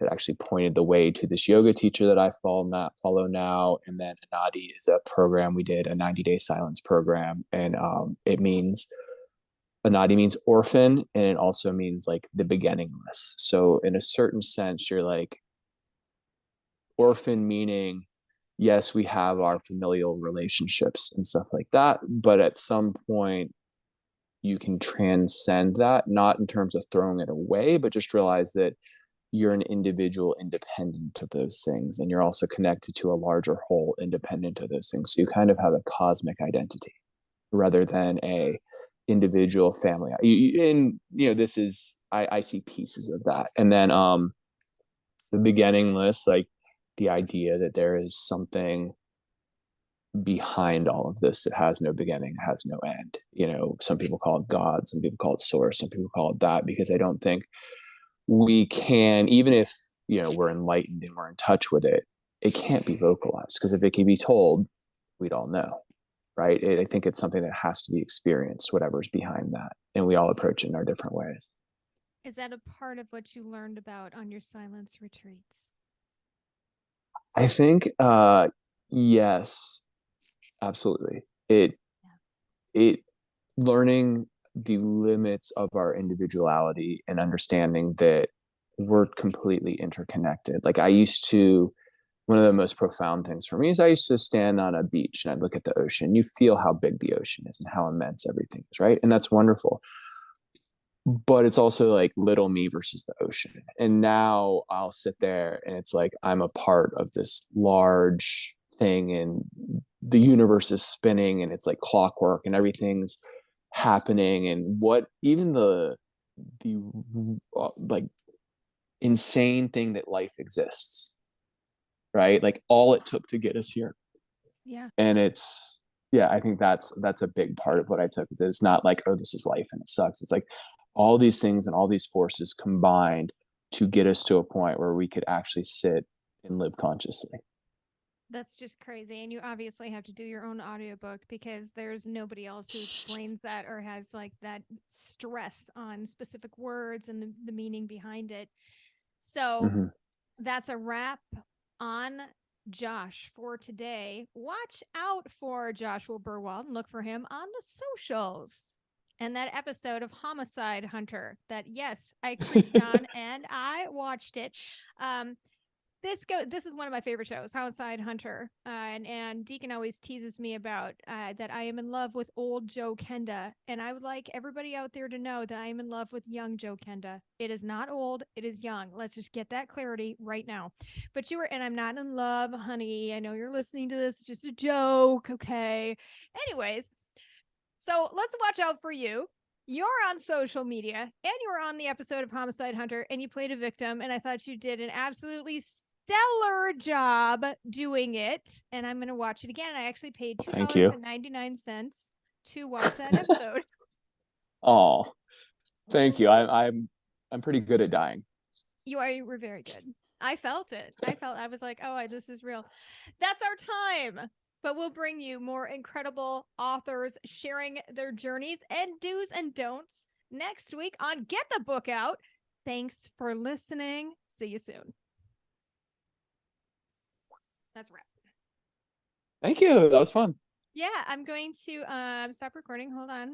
That actually pointed the way to this yoga teacher that I follow now. And then Anadi is a program we did, a 90-day silence program, and it means Anadi means orphan, and it also means like the beginningless. So in a certain sense, you're like orphan meaning yes, we have our familial relationships and stuff like that, but at some point you can transcend that, not in terms of throwing it away, but just realize that you're an individual independent of those things, and you're also connected to a larger whole independent of those things. So you kind of have a cosmic identity rather than a individual family. And this is I see pieces of that. And then the beginning list, like the idea that there is something behind all of this that has no beginning, has no end. Some people call it God, some people call it source, some people call it that, because I don't think we can, even if we're enlightened and we're in touch with it, it can't be vocalized, because if it can be told, we'd all know, right? I think it's something that has to be experienced, whatever's behind that, and we all approach it in our different ways. Is that a part of what you learned about on your silence retreats? I think yes, absolutely. It learning the limits of our individuality and understanding that we're completely interconnected. Like, I used to, one of the most profound things for me is I used to stand on a beach and I'd look at the ocean. You feel how big the ocean is and how immense everything is, right? And that's wonderful. But it's also like little me versus the ocean. And now I'll sit there and it's like I'm a part of this large thing, and the universe is spinning and it's like clockwork and everything's happening, and what even the like insane thing that life exists, right? Like all it took to get us here. Yeah. And it's, yeah, I think that's a big part of what I took, is that it's not like, oh, this is life and it sucks. It's like all these things and all these forces combined to get us to a point where we could actually sit and live consciously. That's just crazy. And you obviously have to do your own audiobook because there's nobody else who explains that or has like that stress on specific words and the meaning behind it. So Mm-hmm. that's a wrap on Josh for today. Watch out for Joshua Berwald and look for him on the socials. And that episode of Homicide Hunter that, yes, I creeped on and I watched it. Um, this is one of my favorite shows, Homicide Hunter, and Deacon always teases me about that I am in love with old Joe Kenda, and I would like everybody out there to know that I am in love with young Joe Kenda. It is not old, it is young. Let's just get that clarity right now. But and I'm not in love, honey. I know you're listening to this, just a joke, okay? Anyways, so let's watch out for you. You're on social media and you were on the episode of Homicide Hunter and you played a victim. And I thought you did an absolutely stellar job doing it. And I'm going to watch it again. I actually paid Thank you. $2.99 to watch that episode. Oh, Thank you. I'm pretty good at dying. You were very good. I felt it. I was like, oh, this is real. That's our time. But we'll bring you more incredible authors sharing their journeys and do's and don'ts next week on Get the Book Out. Thanks for listening. See you soon. That's a wrap. Thank you. That was fun. Yeah, I'm going to stop recording. Hold on.